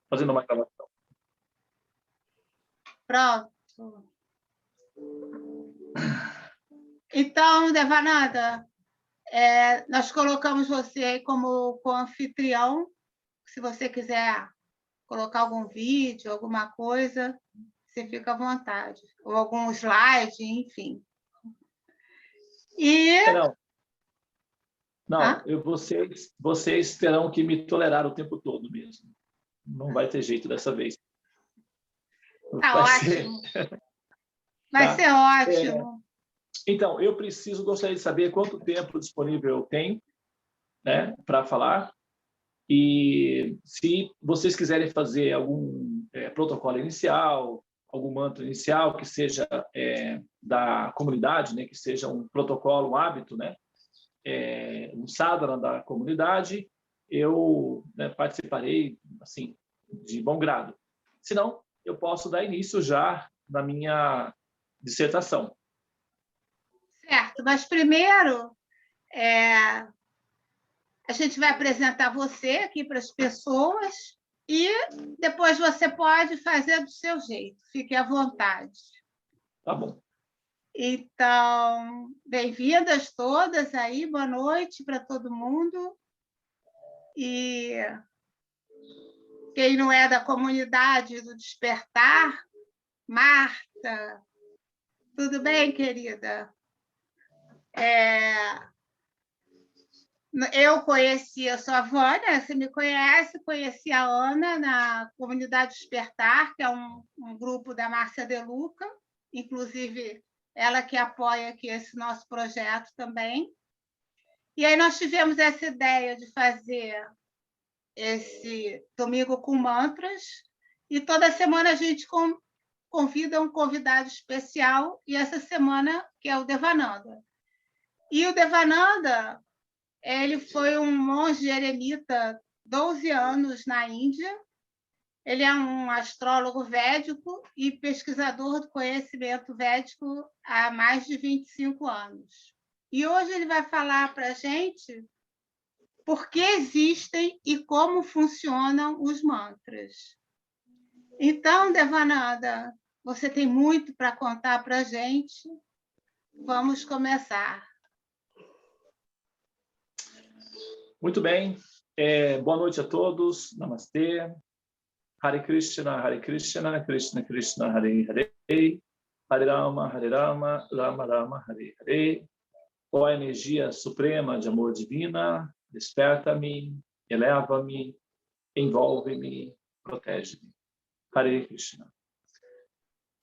fazendo uma gravação. Pronto. Então, Devananda, nós colocamos você aí como co-anfitrião. Se você quiser colocar algum vídeo, alguma coisa, você fica à vontade. Ou algum slide, enfim. Não, vocês terão que me tolerar o tempo todo mesmo. Não vai ter jeito dessa vez. Tá ótimo. Vai ser ótimo. Então, eu gostaria de saber quanto tempo disponível eu tenho, né, para falar. E se vocês quiserem fazer algum protocolo inicial, algum mantra inicial que seja da comunidade, né, que seja um protocolo, um hábito, né, um sadhana da comunidade, eu, né, participarei assim de bom grado. Senão, eu posso dar início já na minha dissertação. Certo, mas primeiro a gente vai apresentar você aqui para as pessoas e depois você pode fazer do seu jeito. Fique à vontade. Tá bom. Então, bem-vindas todas aí, boa noite para todo mundo. E quem não é da comunidade do Despertar, Marta, tudo bem, querida? Eu conheci a sua avó, né? Você me conheci a Ana na comunidade Despertar, que é um grupo da Márcia De Luca, inclusive ela que apoia aqui esse nosso projeto também. E aí nós tivemos essa ideia de fazer esse domingo com mantras, e toda semana a gente convida um convidado especial, e essa semana que é o Devananda. E o Devananda, ele foi um monge eremita, 12 anos na Índia. Ele é um astrólogo védico e pesquisador do conhecimento védico há mais de 25 anos. E hoje ele vai falar para a gente por que existem e como funcionam os mantras. Então, Devananda, você tem muito para contar para a gente. Vamos começar. Muito bem. Boa noite a todos. Namastê. Hare Krishna, Krishna Krishna, Hare Hare. Hare Rama, Rama Rama, Hare Hare. Ó a energia suprema de amor divina, desperta-me, eleva-me, envolve-me, protege-me. Hare Krishna.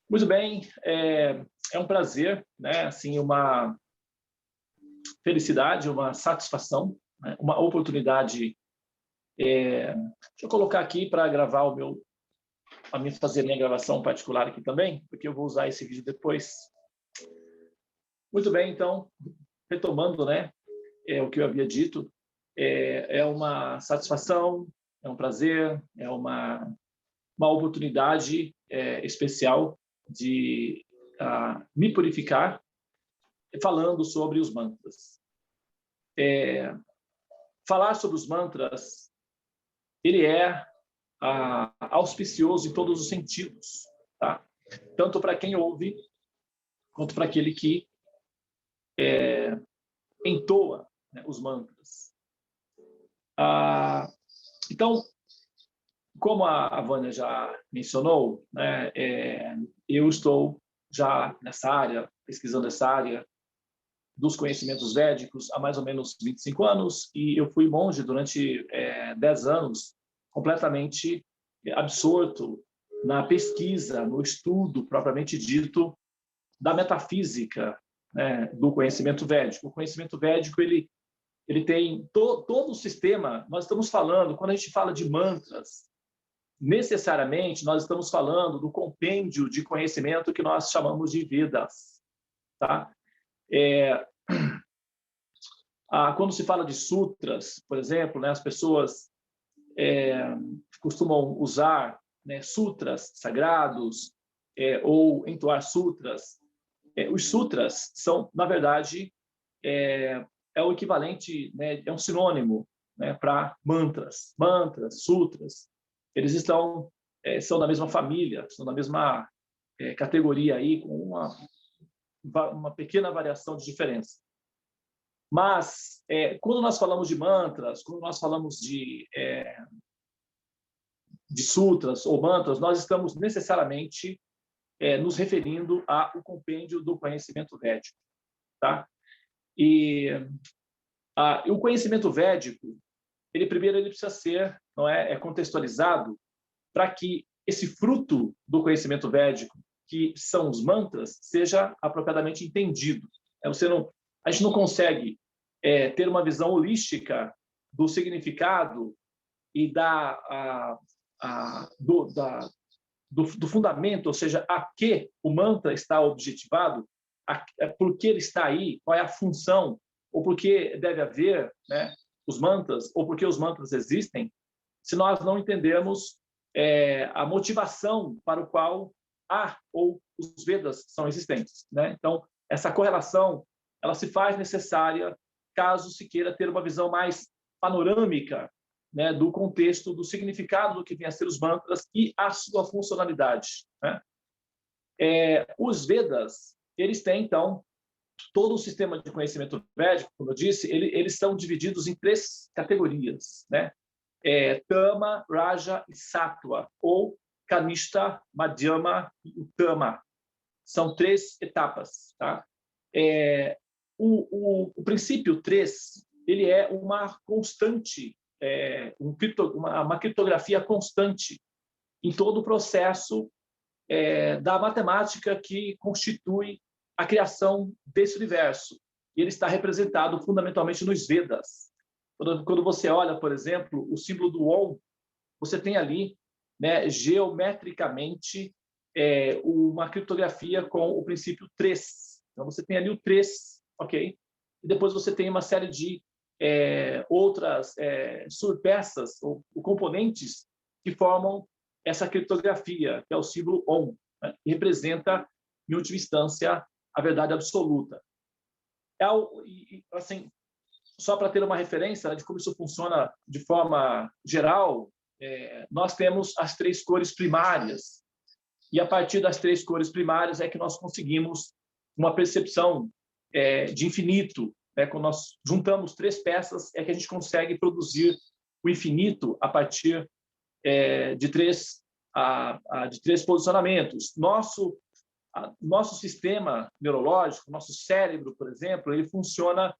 Muito bem, é um prazer, né? Assim, uma felicidade, uma satisfação, né? Uma oportunidade. Deixa eu colocar aqui para gravar fazer minha gravação particular aqui também, porque eu vou usar esse vídeo depois. Muito bem, então, retomando, né? O que eu havia dito, é uma satisfação, é um prazer, é uma oportunidade especial de me purificar falando sobre os mantras. Falar sobre os mantras, ele é auspicioso em todos os sentidos, tá? Tanto para quem ouve, quanto para aquele que entoa, né, os mantras. Então, como a Vânia já mencionou, né, eu estou já nessa área, pesquisando essa área dos conhecimentos védicos há mais ou menos 25 anos, e eu fui monge durante 10 anos, completamente absorto na pesquisa, no estudo propriamente dito da metafísica, né, do conhecimento védico. O conhecimento védico, ele tem todo o sistema. Nós estamos falando, quando a gente fala de mantras, necessariamente nós estamos falando do compêndio de conhecimento que nós chamamos de Vedas, tá? Quando se fala de sutras, por exemplo, né, as pessoas costumam usar, né, sutras sagrados ou entoar sutras. Os sutras são, na verdade, o equivalente, né, é um sinônimo, né, para mantras, sutras. eles são da mesma família, são da mesma categoria aí, com uma pequena variação de diferença. Mas, quando nós falamos de mantras, quando nós falamos de sutras ou mantras, nós estamos necessariamente nos referindo ao compêndio do conhecimento védico. Tá? E o conhecimento védico, primeiro ele precisa ser, não é contextualizado para que esse fruto do conhecimento védico, que são os mantras, seja apropriadamente entendido. A gente não consegue ter uma visão holística do significado e do fundamento, ou seja, a que o mantra está objetivado, por que ele está aí, qual é a função, ou por que deve haver, né, os mantras, ou por que os mantras existem, se nós não entendermos a motivação para o qual ou os Vedas são existentes, né? Então, essa correlação ela se faz necessária caso se queira ter uma visão mais panorâmica, né, do contexto, do significado do que vem a ser os mantras e a sua funcionalidade, né? Os Vedas, eles têm, então, todo o sistema de conhecimento védico, como eu disse, eles são divididos em 3 categorias, né? Tama, Raja e Sattva, ou Kanishta, Madhyama e Uttama. São 3 etapas. Tá? O princípio 3 ele é uma constante, uma criptografia constante em todo o processo da matemática que constitui a criação desse universo. E ele está representado fundamentalmente nos Vedas. Quando você olha, por exemplo, o símbolo do Om, você tem ali, né, geometricamente uma criptografia com o princípio 3. Então, você tem ali o 3, ok? E depois você tem uma série de outras subpeças ou componentes que formam essa criptografia, que é o símbolo Om, né, que representa, em última instância, a verdade absoluta. Assim, só para ter uma referência, né, de como isso funciona de forma geral, nós temos as 3 cores primárias. E a partir das 3 cores primárias é que nós conseguimos uma percepção de infinito. Né? Quando nós juntamos 3 peças, é que a gente consegue produzir o infinito a partir de 3 posicionamentos. Nosso sistema neurológico, nosso cérebro, por exemplo, ele funciona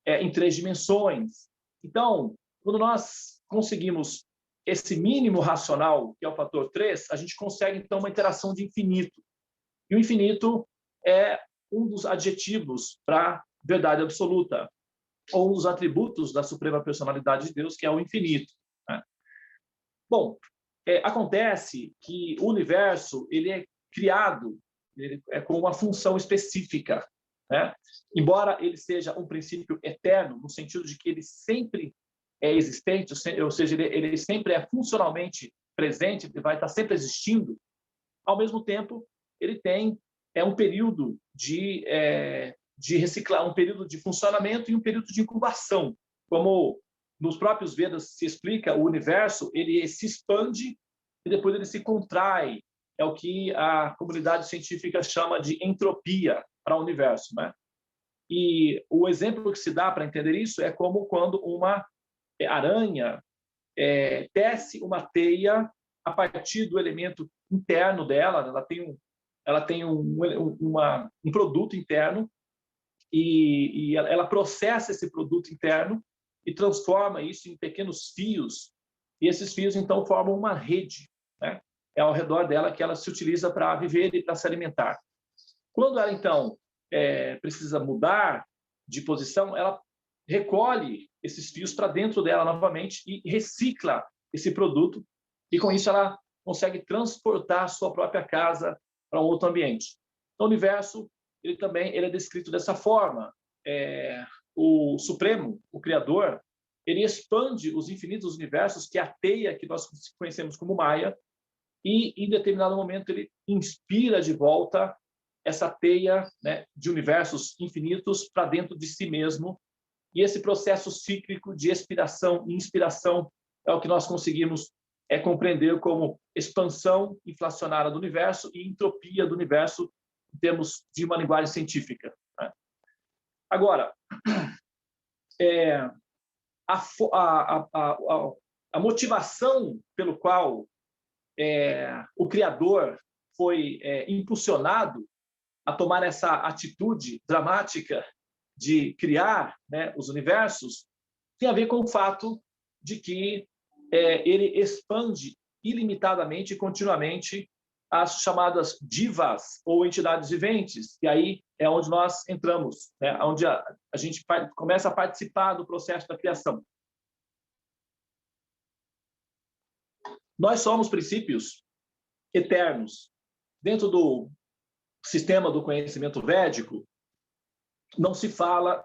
em 3 dimensões. Então, quando nós conseguimos esse mínimo racional, que é o fator 3, a gente consegue, então, uma interação de infinito. E o infinito é um dos adjetivos para verdade absoluta, ou um dos atributos da suprema personalidade de Deus, que é o infinito. Né? Bom, acontece que o universo ele é criado com uma função específica. Né? Embora ele seja um princípio eterno, no sentido de que ele sempre é existente, ou seja, ele sempre é funcionalmente presente, ele vai estar sempre existindo, ao mesmo tempo, ele tem um período de reciclar, um período de funcionamento e um período de incubação. Como nos próprios Vedas se explica, o universo ele se expande e depois ele se contrai. É o que a comunidade científica chama de entropia para o universo. Né? E o exemplo que se dá para entender isso é como quando uma aranha tece uma teia a partir do elemento interno dela. Ela tem um produto interno e ela processa esse produto interno e transforma isso em pequenos fios. E esses fios, então, formam uma rede. Né? É ao redor dela que ela se utiliza para viver e para se alimentar. Quando ela, então, precisa mudar de posição, ela recolhe esses fios para dentro dela novamente e recicla esse produto, e com isso ela consegue transportar a sua própria casa para um outro ambiente. Então, o universo ele também é descrito dessa forma. O Supremo, o Criador, ele expande os infinitos universos, que é a teia que nós conhecemos como Maya, e, em determinado momento, ele inspira de volta essa teia, né, de universos infinitos para dentro de si mesmo. E esse processo cíclico de expiração e inspiração é o que nós conseguimos é compreender como expansão inflacionária do universo e entropia do universo em termos de uma linguagem científica, né? Agora, a motivação pelo qual o Criador foi impulsionado a tomar essa atitude dramática de criar, né, os universos tem a ver com o fato de que ele expande ilimitadamente e continuamente as chamadas divas ou entidades viventes, e aí é onde nós entramos, né, onde a gente começa a participar do processo da criação. Nós somos princípios eternos. Dentro do sistema do conhecimento védico, não se fala,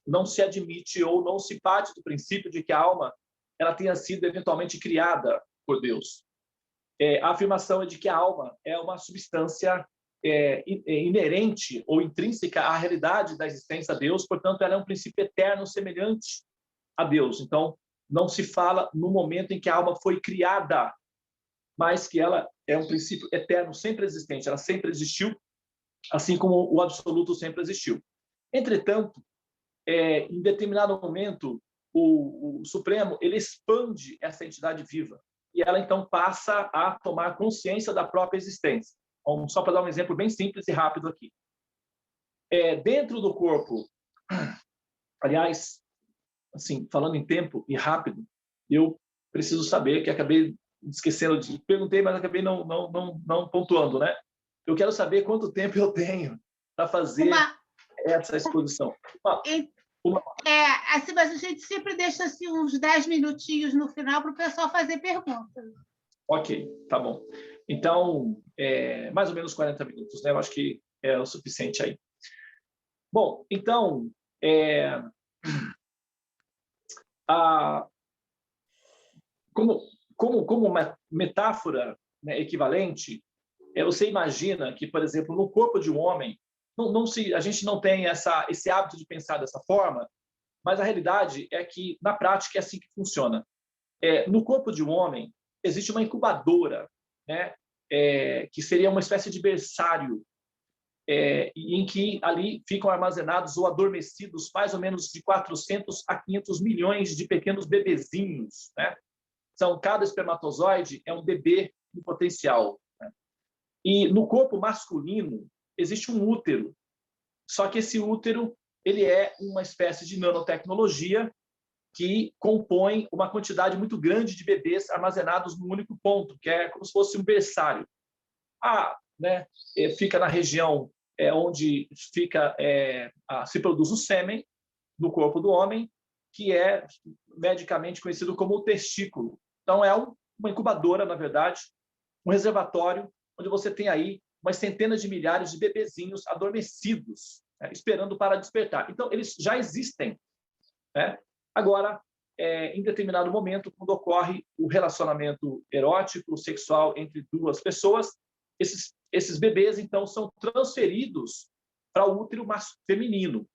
não se admite ou não se parte do princípio de que a alma ela tenha sido eventualmente criada por Deus. A afirmação é de que a alma é uma substância inerente ou intrínseca à realidade da existência de Deus, portanto, ela é um princípio eterno semelhante a Deus. Então, não se fala no momento em que a alma foi criada, mas que ela é um princípio eterno, sempre existente, ela sempre existiu, assim como o absoluto sempre existiu. Entretanto, em determinado momento, o Supremo ele expande essa entidade viva e ela então passa a tomar consciência da própria existência. Então, só para dar um exemplo bem simples e rápido aqui. Dentro do corpo, aliás, assim, falando em tempo e rápido, eu preciso saber, que acabei esquecendo de... Perguntei, mas acabei não pontuando, né? Eu quero saber quanto tempo eu tenho para fazer essa exposição. Assim, mas a gente sempre deixa assim, uns 10 minutinhos no final para o pessoal fazer perguntas. Ok, tá bom. Então, mais ou menos 40 minutos, né? Eu acho que é o suficiente aí. Bom, então, como uma metáfora, né, equivalente, você imagina que, por exemplo, no corpo de um homem, a gente não tem esse hábito de pensar dessa forma, mas a realidade é que, na prática, é assim que funciona. No corpo de um homem, existe uma incubadora, né, que seria uma espécie de berçário, em que ali ficam armazenados ou adormecidos mais ou menos de 400 a 500 milhões de pequenos bebezinhos, né? Cada espermatozoide é um bebê em potencial, né? E no corpo masculino existe um útero, só que esse útero ele é uma espécie de nanotecnologia que compõe uma quantidade muito grande de bebês armazenados num único ponto, que é como se fosse um berçário. Né, fica na região onde se produz o sêmen no corpo do homem, que é medicamente conhecido como o testículo. Então, é uma incubadora, na verdade, um reservatório, onde você tem aí umas centenas de milhares de bebezinhos adormecidos, né, esperando para despertar. Então, eles já existem, né? Agora, em determinado momento, quando ocorre o relacionamento erótico, sexual entre duas pessoas, esses bebês, então, são transferidos para o útero feminino.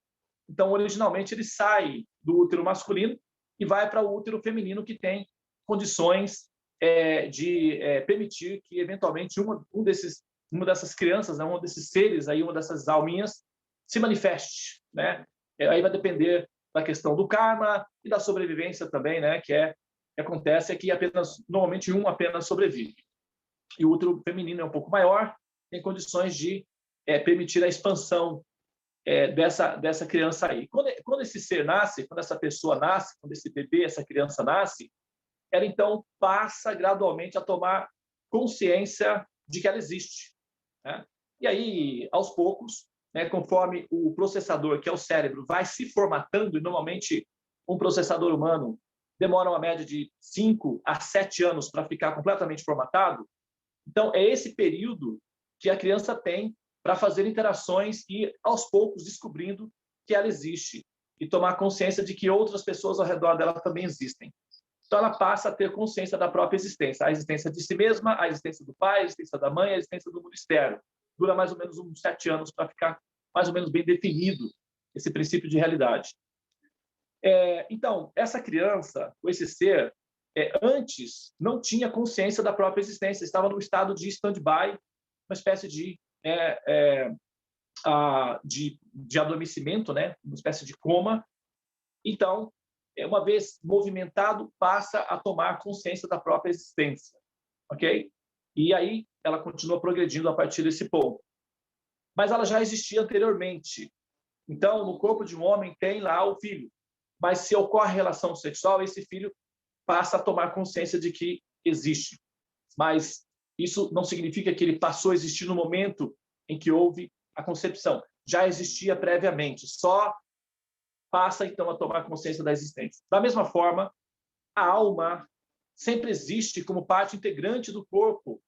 Então, originalmente, ele sai do útero masculino e vai para o útero feminino, que tem condições de permitir que, eventualmente, uma dessas crianças, né, um desses seres, aí, uma dessas alminhas, se manifeste, né? Aí vai depender da questão do karma e da sobrevivência também, né? Que acontece é que normalmente um apenas sobrevive. E o útero feminino é um pouco maior, tem condições de permitir a expansão dessa criança aí. Quando esse ser nasce, quando essa pessoa nasce, quando esse bebê, essa criança nasce, ela então passa gradualmente a tomar consciência de que ela existe, né? E aí, aos poucos, né, conforme o processador, que é o cérebro, vai se formatando, e normalmente um processador humano demora uma média de 5 a 7 anos para ficar completamente formatado. Então, é esse período que a criança tem para fazer interações e, aos poucos, descobrindo que ela existe e tomar consciência de que outras pessoas ao redor dela também existem. Então, ela passa a ter consciência da própria existência, a existência de si mesma, a existência do pai, a existência da mãe, a existência do mundo externo. Dura mais ou menos uns 7 anos para ficar mais ou menos bem definido esse princípio de realidade. Então, essa criança, ou esse ser, antes não tinha consciência da própria existência, estava num estado de stand-by, uma espécie de adormecimento, né? Uma espécie de coma. Então, uma vez movimentado, passa a tomar consciência da própria existência, ok? E aí ela continua progredindo a partir desse ponto. Mas ela já existia anteriormente. Então, no corpo de um homem tem lá o filho. Mas se ocorre relação sexual, esse filho passa a tomar consciência de que existe. Mas isso não significa que ele passou a existir no momento em que houve a concepção. Já existia previamente, só passa, então, a tomar consciência da existência. Da mesma forma, a alma sempre existe como parte integrante do corpo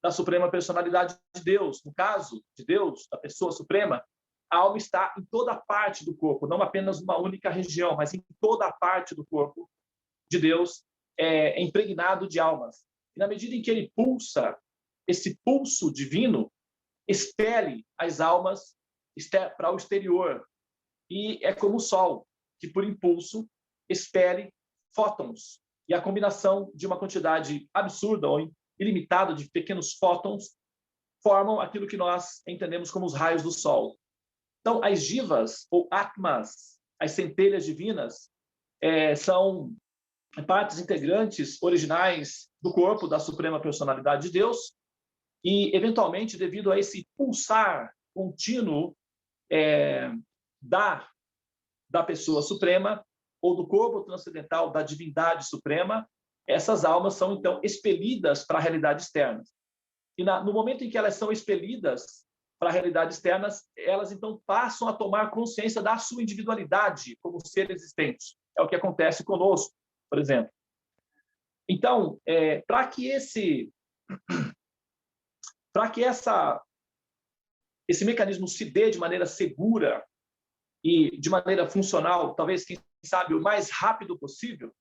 da Suprema Personalidade de Deus. No caso de Deus, da pessoa suprema, a alma está em toda parte do corpo, não apenas numa única região, mas em toda a parte do corpo de Deus, é impregnado de almas. E na medida em que ele pulsa, esse pulso divino expele as almas para o exterior. E é como o Sol, que por impulso expele fótons. E a combinação de uma quantidade absurda ou ilimitada de pequenos fótons formam aquilo que nós entendemos como os raios do Sol. Então, as jivas, ou atmas, as centelhas divinas, são partes integrantes originais do corpo da Suprema Personalidade de Deus e, eventualmente, devido a esse pulsar contínuo da pessoa suprema ou do corpo transcendental da divindade suprema, essas almas são, então, expelidas para a realidade externa. E no momento em que elas são expelidas para a realidade externa, elas, então, passam a tomar consciência da sua individualidade como ser existente. É o que acontece conosco, por exemplo. Então, para que esse mecanismo se dê de maneira segura e de maneira funcional, talvez, quem sabe, o mais rápido possível,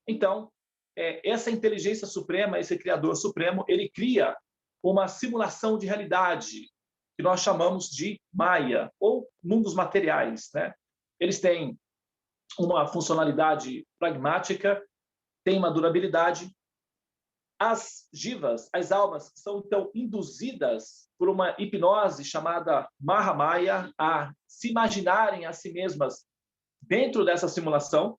então, essa inteligência suprema, esse Criador Supremo, ele cria uma simulação de realidade que nós chamamos de Maya, ou mundos materiais, né? Eles têm uma funcionalidade pragmática, têm uma durabilidade. As jivas, as almas, são, então, induzidas por uma hipnose chamada Mahamaya a se imaginarem a si mesmas dentro dessa simulação,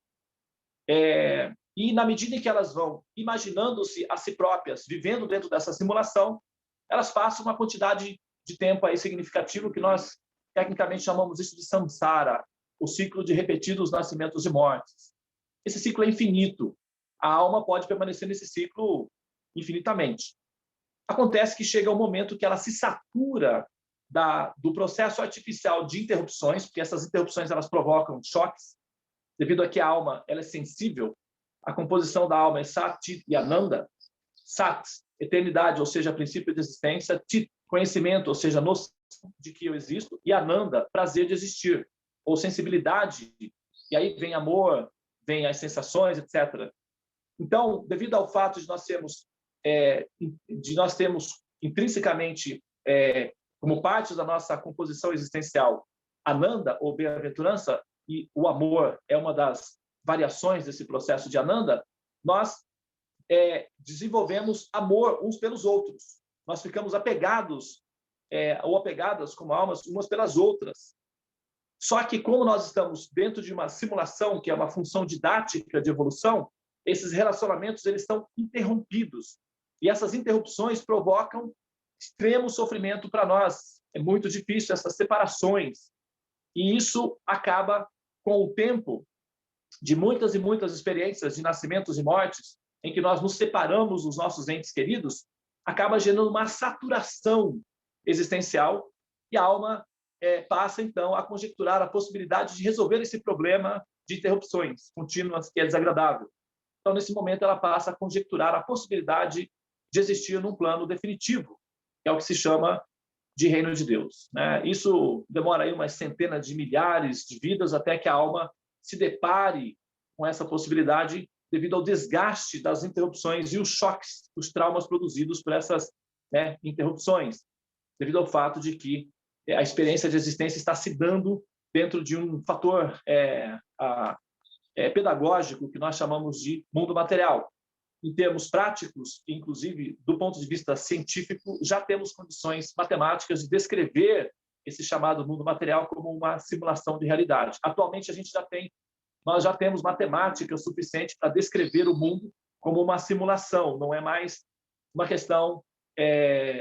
e na medida em que elas vão imaginando-se a si próprias, vivendo dentro dessa simulação, elas passam uma quantidade de tempo aí significativo que nós, tecnicamente, chamamos isso de samsara, o ciclo de repetidos nascimentos e mortes. Esse ciclo é infinito. A alma pode permanecer nesse ciclo infinitamente. Acontece que chega um momento que ela se satura do processo artificial de interrupções, porque essas interrupções elas provocam choques, devido a que a alma ela é sensível. A composição da alma é Sat, Chit e Ananda. Sat, eternidade, ou seja, princípio de existência. Chit, conhecimento, ou seja, noção de que eu existo. E Ananda, prazer de existir, ou sensibilidade. E aí vem amor, vem as sensações, etc. Então, devido ao fato de nós termos intrinsecamente, como parte da nossa composição existencial, Ananda, ou bem-aventurança, e o amor é uma das variações desse processo de Ananda, nós desenvolvemos amor uns pelos outros. Nós ficamos apegados ou apegadas como almas umas pelas outras. Só que, como nós estamos dentro de uma simulação, que é uma função didática de evolução, esses relacionamentos eles estão interrompidos. E essas interrupções provocam extremo sofrimento para nós. É muito difícil essas separações. E isso acaba, com o tempo de muitas e muitas experiências de nascimentos e mortes, em que nós nos separamos dos nossos entes queridos, acaba gerando uma saturação existencial e a alma passa, então, a conjecturar a possibilidade de resolver esse problema de interrupções contínuas, que é desagradável. Então, nesse momento, ela passa a conjecturar a possibilidade de existir num plano definitivo, que é o que se chama de reino de Deus, né? Isso demora aí umas centenas de milhares de vidas até que a alma se depare com essa possibilidade devido ao desgaste das interrupções e os choques, os traumas produzidos por essas interrupções, devido ao fato de que a experiência de existência está se dando dentro de um fator pedagógico que nós chamamos de mundo material. em termos práticos, inclusive do ponto de vista científico, já temos condições matemáticas de descrever esse chamado mundo material como uma simulação de realidade. Atualmente, nós já temos matemática suficiente para descrever o mundo como uma simulação, não é mais uma questão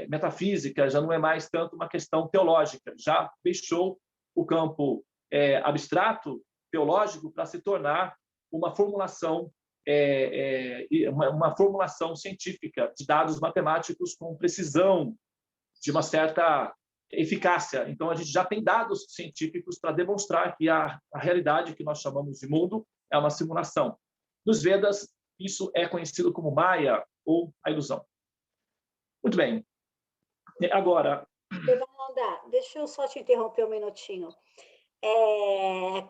metafísica, já não é mais tanto uma questão teológica, já deixou o campo abstrato, teológico, para se tornar uma formulação uma formulação científica de dados matemáticos com precisão, de uma certa eficácia. Então, a gente já tem dados científicos para demonstrar que a realidade que nós chamamos de mundo é uma simulação. Nos Vedas, isso é conhecido como Maya, ou a ilusão. Muito bem. Agora... Devananda, deixa eu só te interromper um minutinho.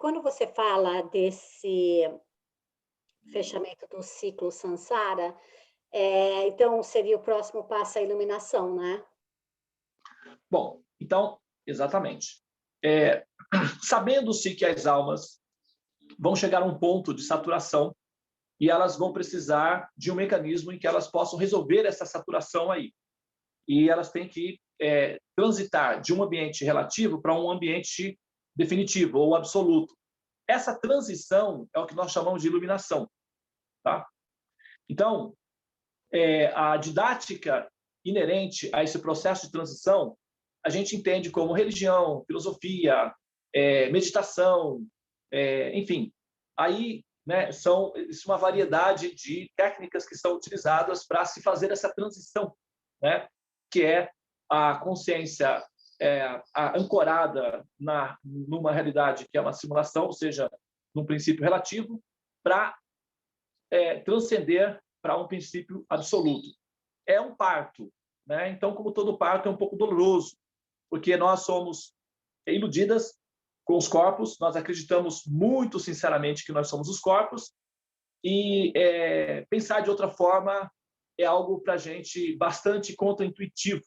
Quando você fala desse fechamento do ciclo Sansara, então seria o próximo passo a iluminação, né? Bom, então, exatamente. Sabendo-se que as almas vão chegar a um ponto de saturação e elas vão precisar de um mecanismo em que elas possam resolver essa saturação aí. E elas têm que transitar de um ambiente relativo para um ambiente definitivo ou absoluto. Essa transição é o que nós chamamos de iluminação. Tá? Então, a didática inerente a esse processo de transição, a gente entende como religião, filosofia, meditação, enfim. Aí, né, são uma variedade de técnicas que são utilizadas para se fazer essa transição, né, que é a consciência ancorada numa realidade que é uma simulação, ou seja, num princípio relativo, para transcender para um princípio absoluto. É um parto, né? Então, como todo parto, é um pouco doloroso, porque nós somos iludidas com os corpos, nós acreditamos muito sinceramente que nós somos os corpos, e pensar de outra forma é algo para a gente bastante contraintuitivo.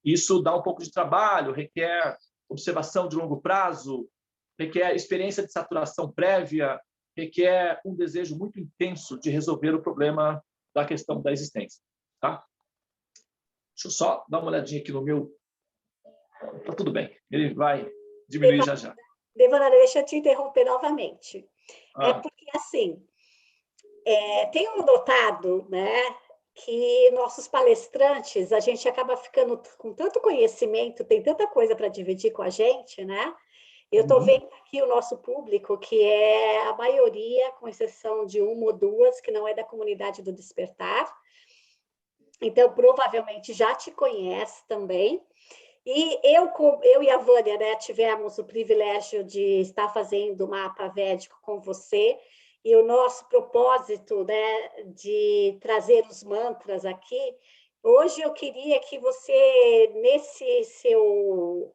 Isso dá um pouco de trabalho, requer observação de longo prazo, requer experiência de saturação prévia, requer um desejo muito intenso de resolver o problema da questão da existência. Tá? Deixa eu só dar uma olhadinha aqui no meu... Tá tudo bem, ele vai diminuir já. Devananda, deixa eu te interromper novamente. Porque, assim, tenho notado, né, que nossos palestrantes, a gente acaba ficando com tanto conhecimento, tem tanta coisa para dividir com a gente, né? Eu estou vendo aqui o nosso público, que é a maioria, com exceção de uma ou duas, que não é da comunidade do Despertar. Então, provavelmente já te conhece também. E eu e a Vânia, né, tivemos o privilégio de estar fazendo o mapa védico com você, e o nosso propósito, né, de trazer os mantras aqui, hoje eu queria que você, nesse seu...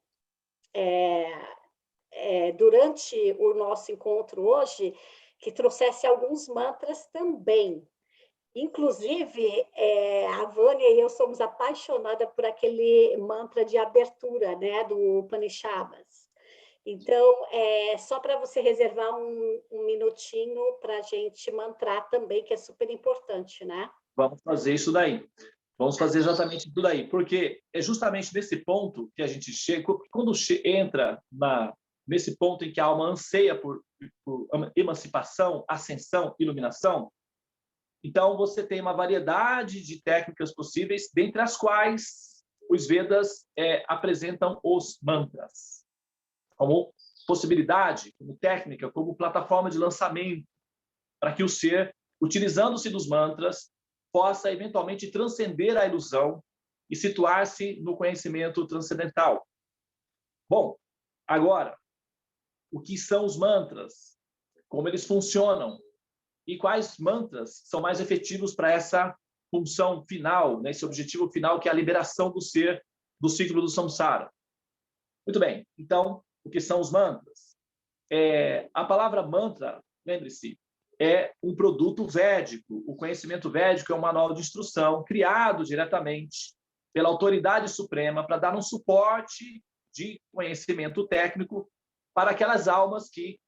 durante o nosso encontro hoje, que trouxesse alguns mantras também. Inclusive, a Vânia e eu somos apaixonadas por aquele mantra de abertura, né, do Upanishads. Então, só para você reservar um minutinho para a gente mantrar também, que é super importante, né? Vamos fazer isso daí. Vamos fazer exatamente isso daí, porque é justamente nesse ponto que a gente chega, quando entra nesse ponto em que a alma anseia por emancipação, ascensão, iluminação, então você tem uma variedade de técnicas possíveis, dentre as quais os Vedas apresentam os mantras como possibilidade, como técnica, como plataforma de lançamento, para que o ser, utilizando-se dos mantras, possa eventualmente transcender a ilusão e situar-se no conhecimento transcendental. Bom, agora, o que são os mantras? Como eles funcionam? E quais mantras são mais efetivos para essa função final, né, esse objetivo final, que é a liberação do ser do ciclo do samsara? Muito bem, então, o que são os mantras? A palavra mantra, lembre-se, é um produto védico. O conhecimento védico é um manual de instrução criado diretamente pela autoridade suprema para dar um suporte de conhecimento técnico para aquelas almas que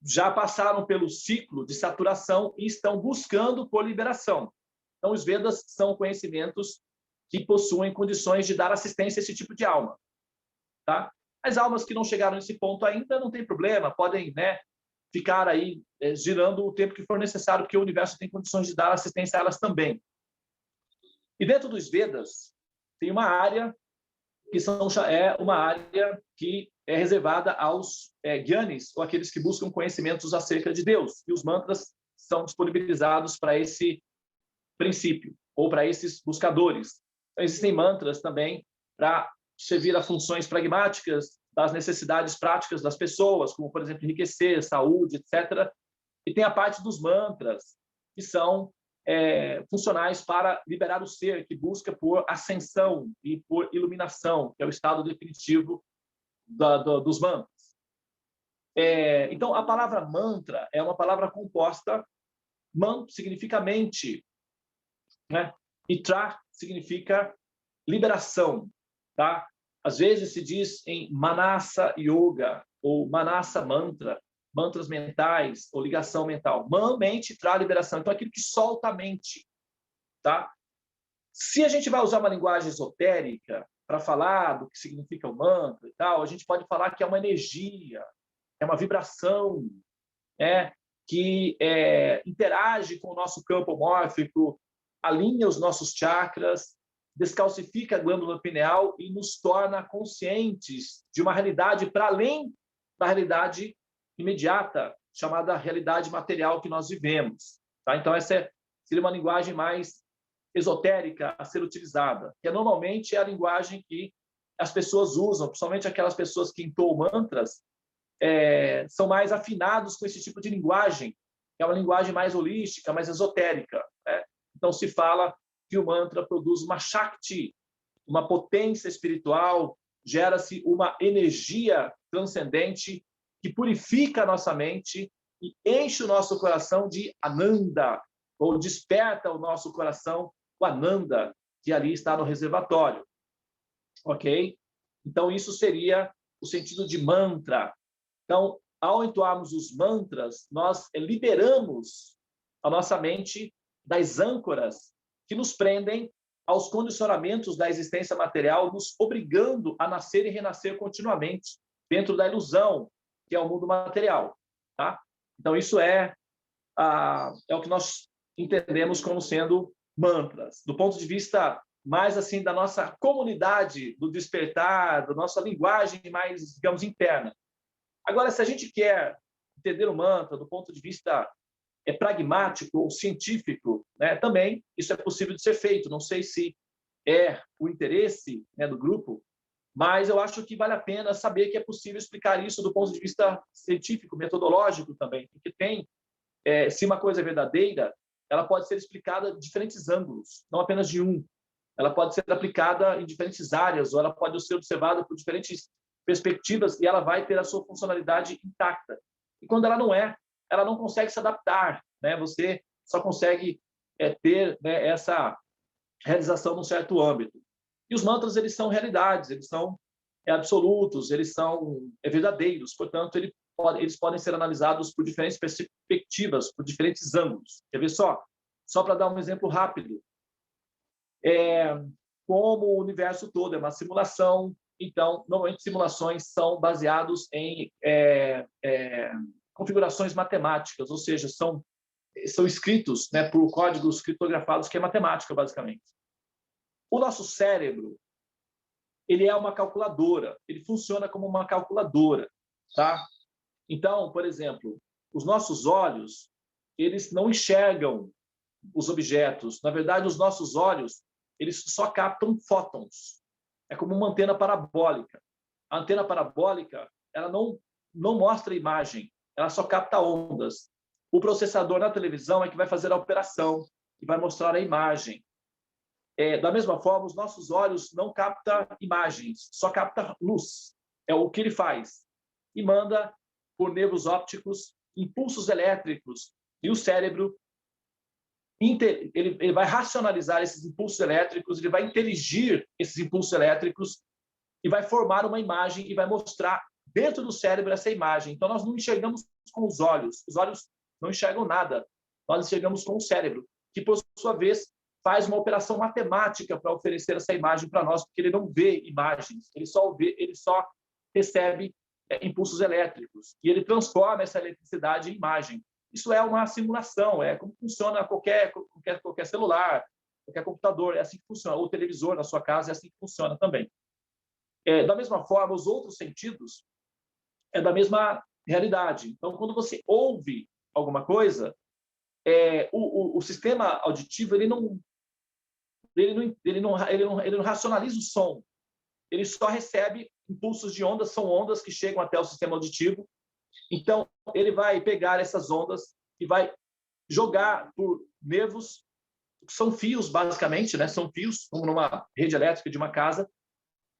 já passaram pelo ciclo de saturação e estão buscando por liberação. Então, os Vedas são conhecimentos que possuem condições de dar assistência a esse tipo de alma. Tá? As almas que não chegaram nesse ponto ainda não tem problema, podem, né, ficar aí girando o tempo que for necessário, porque o universo tem condições de dar assistência a elas também. E dentro dos Vedas, tem uma área que é uma área que é reservada aos gyanis, ou aqueles que buscam conhecimentos acerca de Deus. E os mantras são disponibilizados para esse princípio, ou para esses buscadores. Então, existem mantras também para servir a funções pragmáticas das necessidades práticas das pessoas, como, por exemplo, enriquecer, saúde, etc. E tem a parte dos mantras, que são funcionais para liberar o ser, que busca por ascensão e por iluminação, que é o estado definitivo dos mantras. Então, a palavra mantra é uma palavra composta. Man significa mente, né? E tra significa liberação. Tá? Às vezes se diz em Manasa Yoga ou Manasa Mantra, mantras mentais ou ligação mental. Mente, tra, liberação. Então, aquilo que solta a mente. Tá? Se a gente vai usar uma linguagem esotérica para falar do que significa o mantra e tal, a gente pode falar que é uma energia, é uma vibração, que interage com o nosso campo mórfico, alinha os nossos chakras, descalcifica a glândula pineal e nos torna conscientes de uma realidade para além da realidade imediata, chamada realidade material que nós vivemos. Tá? Então, essa seria uma linguagem mais esotérica a ser utilizada, que normalmente é a linguagem que as pessoas usam, principalmente aquelas pessoas que entoam mantras, são mais afinados com esse tipo de linguagem, que é uma linguagem mais holística, mais esotérica. Né? Então, se fala que o mantra produz uma Shakti, uma potência espiritual, gera-se uma energia transcendente que purifica a nossa mente e enche o nosso coração de Ananda, ou desperta o nosso coração com Ananda, que ali está no reservatório. Ok? Então, isso seria o sentido de mantra. Então, ao entoarmos os mantras, nós liberamos a nossa mente das âncoras que nos prendem aos condicionamentos da existência material, nos obrigando a nascer e renascer continuamente dentro da ilusão, que é o mundo material. Tá? Então, isso é o que nós entendemos como sendo mantras. Do ponto de vista mais assim da nossa comunidade, do despertar, da nossa linguagem mais, digamos, interna. Agora, se a gente quer entender o mantra do ponto de vista pragmático ou científico, né, também isso é possível de ser feito. Não sei se é o interesse, né, do grupo, mas eu acho que vale a pena saber que é possível explicar isso do ponto de vista científico, metodológico também, porque tem, se uma coisa é verdadeira, ela pode ser explicada de diferentes ângulos, não apenas de um. Ela pode ser aplicada em diferentes áreas, ou ela pode ser observada por diferentes perspectivas e ela vai ter a sua funcionalidade intacta. E quando ela não consegue se adaptar, né? Você só consegue ter, né, essa realização num certo âmbito. E os mantras, eles são realidades, eles são absolutos, eles são verdadeiros, portanto, eles podem ser analisados por diferentes perspectivas, por diferentes ângulos. Quer ver só? Só para dar um exemplo rápido. Como o universo todo é uma simulação, então, normalmente, simulações são baseadas em configurações matemáticas, ou seja, são escritos, né, por códigos criptografados, que é matemática, basicamente. O nosso cérebro, ele é uma calculadora, ele funciona como uma calculadora, tá? Então, por exemplo, os nossos olhos, eles não enxergam os objetos. Na verdade, os nossos olhos, eles só captam fótons. É como uma antena parabólica. A antena parabólica, ela não mostra imagem, ela só capta ondas. O processador na televisão é que vai fazer a operação e vai mostrar a imagem. Da mesma forma, os nossos olhos não captam imagens, só captam luz. É o que ele faz. E manda, por nervos ópticos, impulsos elétricos. E o cérebro, ele vai racionalizar esses impulsos elétricos, ele vai inteligir esses impulsos elétricos e vai formar uma imagem e vai mostrar dentro do cérebro essa imagem. Então, nós não enxergamos com os olhos não enxergam nada, nós enxergamos com o cérebro, que, por sua vez, faz uma operação matemática para oferecer essa imagem para nós, porque ele não vê imagens, ele só recebe impulsos elétricos, e ele transforma essa eletricidade em imagem. Isso é uma simulação, é como funciona qualquer celular, qualquer computador, é assim que funciona, ou televisor na sua casa, é assim que funciona também. Da mesma forma, os outros sentidos é da mesma realidade. Então, quando você ouve alguma coisa, o sistema auditivo ele não racionaliza o som, ele só recebe impulsos de ondas, são ondas que chegam até o sistema auditivo. Então, ele vai pegar essas ondas e vai jogar por nervos, que são fios, basicamente, né? São fios, como numa rede elétrica de uma casa.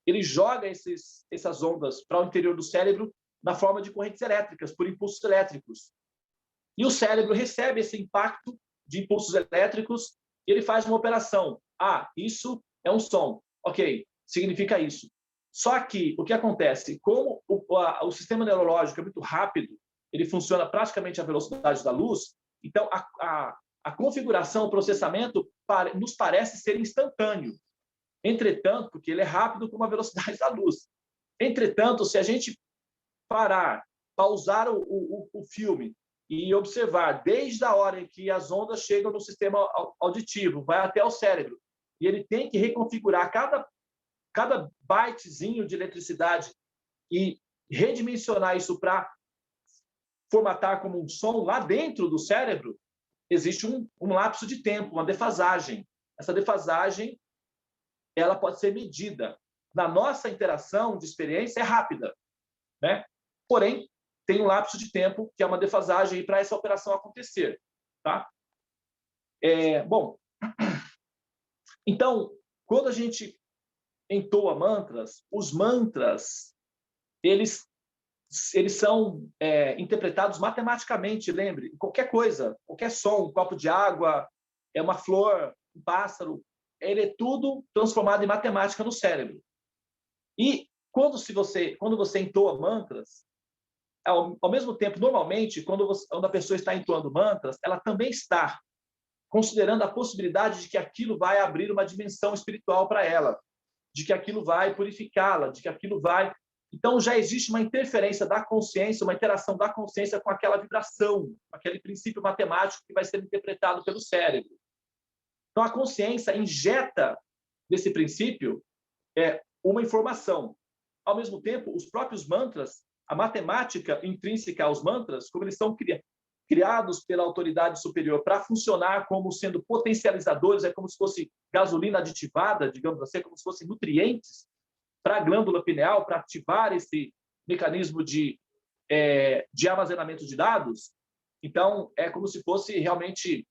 Ele joga essas ondas para o interior do cérebro na forma de correntes elétricas, por impulsos elétricos. E o cérebro recebe esse impacto de impulsos elétricos e ele faz uma operação. Isso é um som. Ok, significa isso. Só que o que acontece? Como o sistema neurológico é muito rápido, ele funciona praticamente à velocidade da luz, então a configuração, o processamento nos parece ser instantâneo. Entretanto, porque ele é rápido como a velocidade da luz. Entretanto, se a gente pausar o filme e observar desde a hora em que as ondas chegam no sistema auditivo, vai até o cérebro, e ele tem que reconfigurar cada bytezinho de eletricidade e redimensionar isso para formatar como um som lá dentro do cérebro, existe um lapso de tempo, uma defasagem. Essa defasagem ela pode ser medida. Na nossa interação de experiência é rápida, né? Porém, tem um lapso de tempo, que é uma defasagem para essa operação acontecer. Tá? Bom, então, quando a gente entoa mantras, os mantras, eles são interpretados matematicamente, lembre, qualquer coisa, qualquer som, um copo de água, uma flor, um pássaro, ele é tudo transformado em matemática no cérebro. E quando você entoa mantras, ao mesmo tempo, normalmente, quando a pessoa está entoando mantras, ela também está considerando a possibilidade de que aquilo vai abrir uma dimensão espiritual para ela, de que aquilo vai purificá-la, de que aquilo vai... Então, já existe uma interferência da consciência, uma interação da consciência com aquela vibração, aquele princípio matemático que vai ser interpretado pelo cérebro. Então, a consciência injeta nesse princípio uma informação. Ao mesmo tempo, os próprios mantras, a matemática intrínseca aos mantras, como eles são criados pela autoridade superior para funcionar como sendo potencializadores, é como se fosse gasolina aditivada, digamos assim, como se fossem nutrientes para a glândula pineal, para ativar esse mecanismo de armazenamento de dados. Então, é como se fosse realmente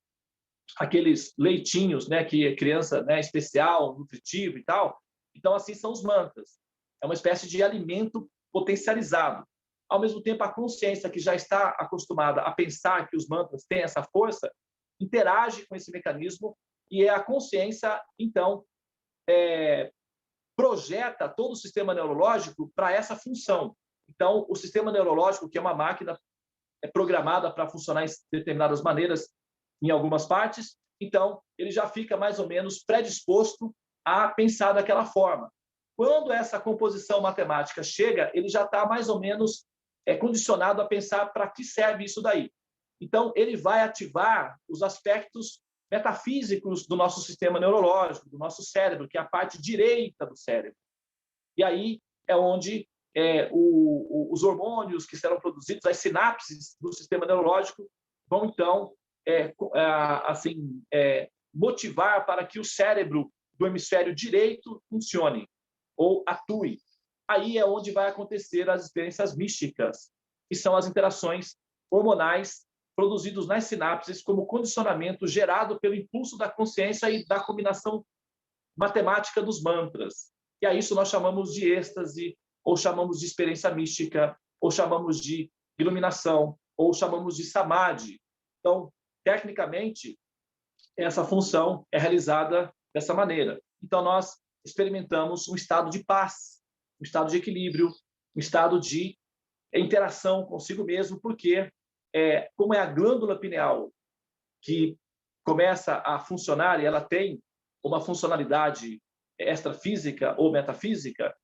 aqueles leitinhos, né, que é criança, né, especial, nutritivo e tal. Então, assim são os mantras. É uma espécie de alimento potencializado. Ao mesmo tempo, a consciência que já está acostumada a pensar que os mantras têm essa força, interage com esse mecanismo e a consciência, então, projeta todo o sistema neurológico para essa função. Então, o sistema neurológico, que é uma máquina programada para funcionar em determinadas maneiras em algumas partes, então, ele já fica mais ou menos predisposto a pensar daquela forma. Quando essa composição matemática chega, ele já está mais ou menos condicionado a pensar para que serve isso daí. Então, ele vai ativar os aspectos metafísicos do nosso sistema neurológico, do nosso cérebro, que é a parte direita do cérebro. E aí é onde os hormônios que serão produzidos, as sinapses do sistema neurológico, vão, então, motivar para que o cérebro do hemisfério direito funcione ou atue. Aí é onde vai acontecer as experiências místicas, que são as interações hormonais produzidos nas sinapses como condicionamento gerado pelo impulso da consciência e da combinação matemática dos mantras. E a isso nós chamamos de êxtase, ou chamamos de experiência mística, ou chamamos de iluminação, ou chamamos de samadhi. Então, tecnicamente, essa função é realizada dessa maneira. Então, nós experimentamos um estado de paz, um estado de equilíbrio, um estado de interação consigo mesmo, porque como é a glândula pineal que começa a funcionar e ela tem uma funcionalidade extrafísica ou metafísica,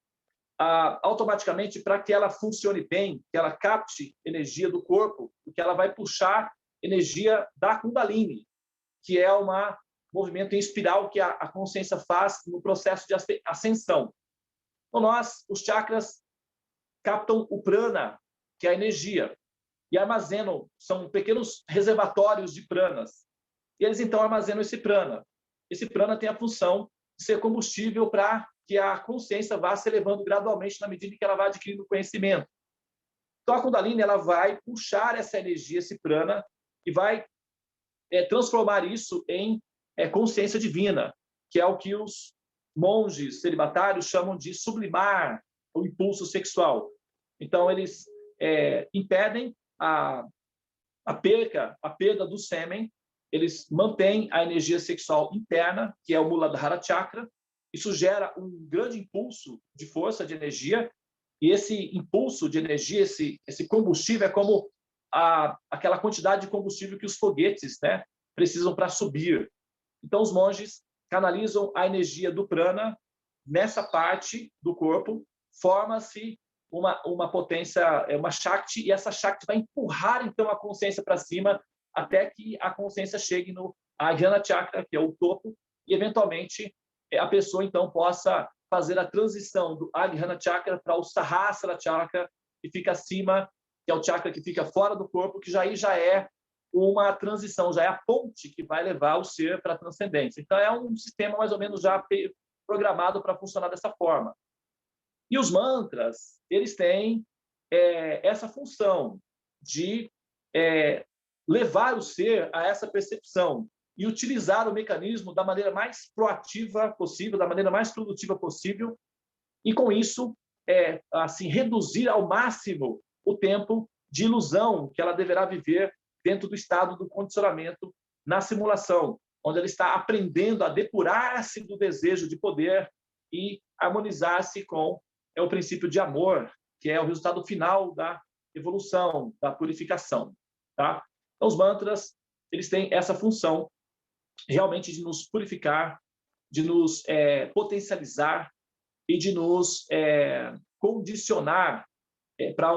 automaticamente, para que ela funcione bem, que ela capte energia do corpo, porque ela vai puxar energia da Kundalini, que é um movimento em espiral que a consciência faz no processo de ascensão. Então, os chakras captam o prana, que é a energia, e armazenam, são pequenos reservatórios de pranas. E eles, então, armazenam esse prana. Esse prana tem a função de ser combustível para que a consciência vá se elevando gradualmente na medida que ela vai adquirindo conhecimento. Então, a Kundalini ela vai puxar essa energia, esse prana, e vai transformar isso em consciência divina, que é o que os monges celibatários chamam de sublimar o impulso sexual. Então, eles impedem a perda do sêmen, eles mantêm a energia sexual interna, que é o Muladhara Chakra. Isso gera um grande impulso de força, de energia, e esse impulso de energia, esse combustível, é como aquela quantidade de combustível que os foguetes, né, precisam para subir. Então, os monges canalizam a energia do prana nessa parte do corpo, forma-se uma potência, uma Shakti, e essa Shakti vai empurrar, então, a consciência para cima, até que a consciência chegue no Ajna Chakra, que é o topo, e, eventualmente, a pessoa, então, possa fazer a transição do Ajna Chakra para o Sahasrara Chakra, que fica acima, que é o chakra que fica fora do corpo, que já é uma transição, já é a ponte que vai levar o ser para a transcendência. Então, é um sistema mais ou menos já programado para funcionar dessa forma. E os mantras, eles têm essa função de levar o ser a essa percepção e utilizar o mecanismo da maneira mais proativa possível, da maneira mais produtiva possível, e com isso, assim, reduzir ao máximo o tempo de ilusão que ela deverá viver dentro do estado do condicionamento na simulação, onde ela está aprendendo a depurar-se do desejo de poder e harmonizar-se com o princípio de amor, que é o resultado final da evolução, da purificação. Tá? Então, os mantras, eles têm essa função realmente de nos purificar, de nos potencializar e de nos condicionar para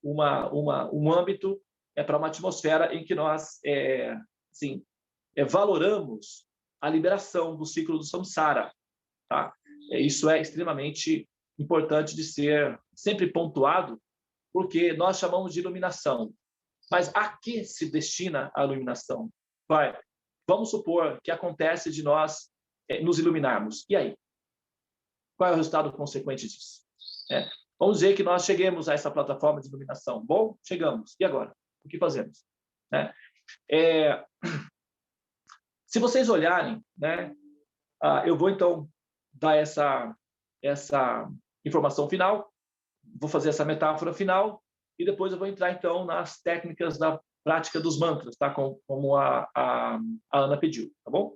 um âmbito, para uma atmosfera em que nós assim, valoramos a liberação do ciclo do samsara. Tá? Isso é extremamente importante de ser sempre pontuado, porque nós chamamos de iluminação. Mas a que se destina a iluminação? Vamos supor que acontece de nós nos iluminarmos. E aí? Qual é o resultado consequente disso? Vamos dizer que nós cheguemos a essa plataforma de iluminação. Bom, chegamos. E agora? O que fazemos? Se vocês olharem, eu vou, então, dar essa informação final, vou fazer essa metáfora final, e depois eu vou entrar, então, nas técnicas da prática dos mantras, tá? Como a Ana pediu, tá bom?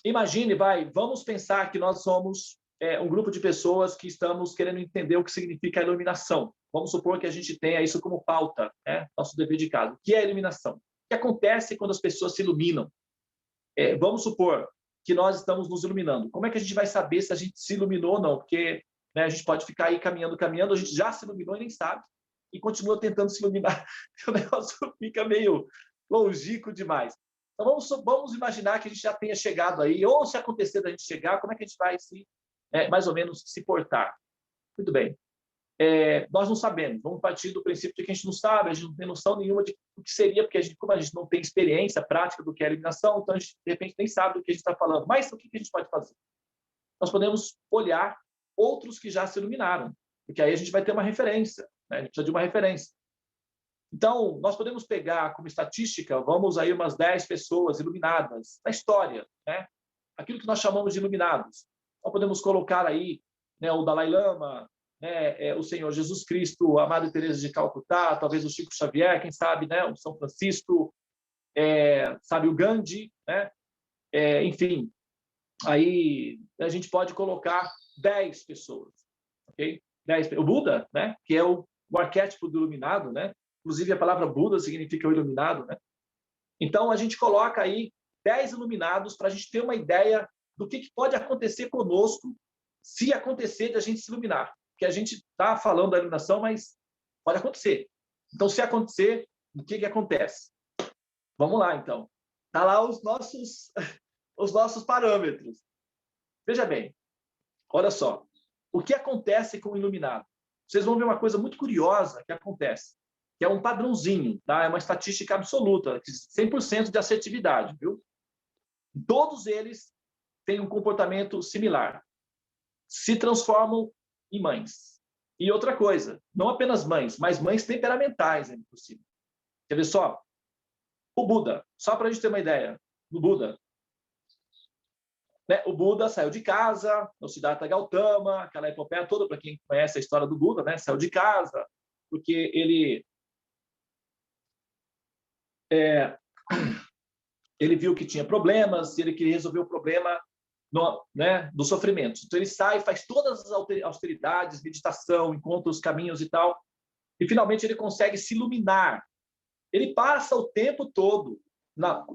Imagine, vamos pensar que nós somos um grupo de pessoas que estamos querendo entender o que significa a iluminação. Vamos supor que a gente tenha isso como pauta, nosso dever de casa. O que é a iluminação? O que acontece quando as pessoas se iluminam? Vamos supor que nós estamos nos iluminando. Como é que a gente vai saber se a gente se iluminou ou não? Porque a gente pode ficar aí caminhando, a gente já se iluminou e nem sabe, e continua tentando se iluminar. O negócio fica meio longínquo demais. Então, vamos imaginar que a gente já tenha chegado aí, ou se acontecer da gente chegar, como é que a gente vai mais ou menos se portar? Muito bem. Nós não sabemos. Vamos partir do princípio de que a gente não sabe, a gente não tem noção nenhuma de o que seria, porque como a gente não tem experiência prática do que é a iluminação, então a gente, de repente, nem sabe do que a gente está falando. Mas o que a gente pode fazer? Nós podemos olhar outros que já se iluminaram, porque aí a gente vai ter uma referência, a gente precisa de uma referência. Então, nós podemos pegar como estatística, vamos aí umas 10 pessoas iluminadas na história, aquilo que nós chamamos de iluminados. Nós podemos colocar aí o Dalai Lama, o Senhor Jesus Cristo, a Madre Teresa de Calcutá, talvez o Chico Xavier, quem sabe, o São Francisco, sabe, o Gandhi, enfim, aí a gente pode colocar 10 pessoas, ok? né? O Buda, né? Que é o arquétipo do iluminado, né? Inclusive, a palavra Buda significa o iluminado, né? Então, a gente coloca aí 10 iluminados para a gente ter uma ideia do que pode acontecer conosco se acontecer de a gente se iluminar. Porque a gente está falando da iluminação, mas pode acontecer. Então, se acontecer, o que acontece? Vamos lá, então. Tá lá os nossos parâmetros. Veja bem, olha só. O que acontece com o iluminado? Vocês vão ver uma coisa muito curiosa que acontece, que é um padrãozinho, tá? É uma estatística absoluta, 100% de assertividade, viu? Todos eles têm um comportamento similar. Se transformam em mães. E outra coisa, não apenas mães, mas mães temperamentais, ainda por cima. Quer ver só? O Buda, só para a gente ter uma ideia, do Buda. Né? O Buda saiu de casa, o Siddhartha Gautama, aquela epopeia toda, para quem conhece a história do Buda, né? Saiu de casa, porque ele viu que tinha problemas, e ele queria resolver o problema né, do sofrimento. Então, ele sai, faz todas as austeridades, meditação, encontra os caminhos e tal, e finalmente ele consegue se iluminar. Ele passa o tempo todo,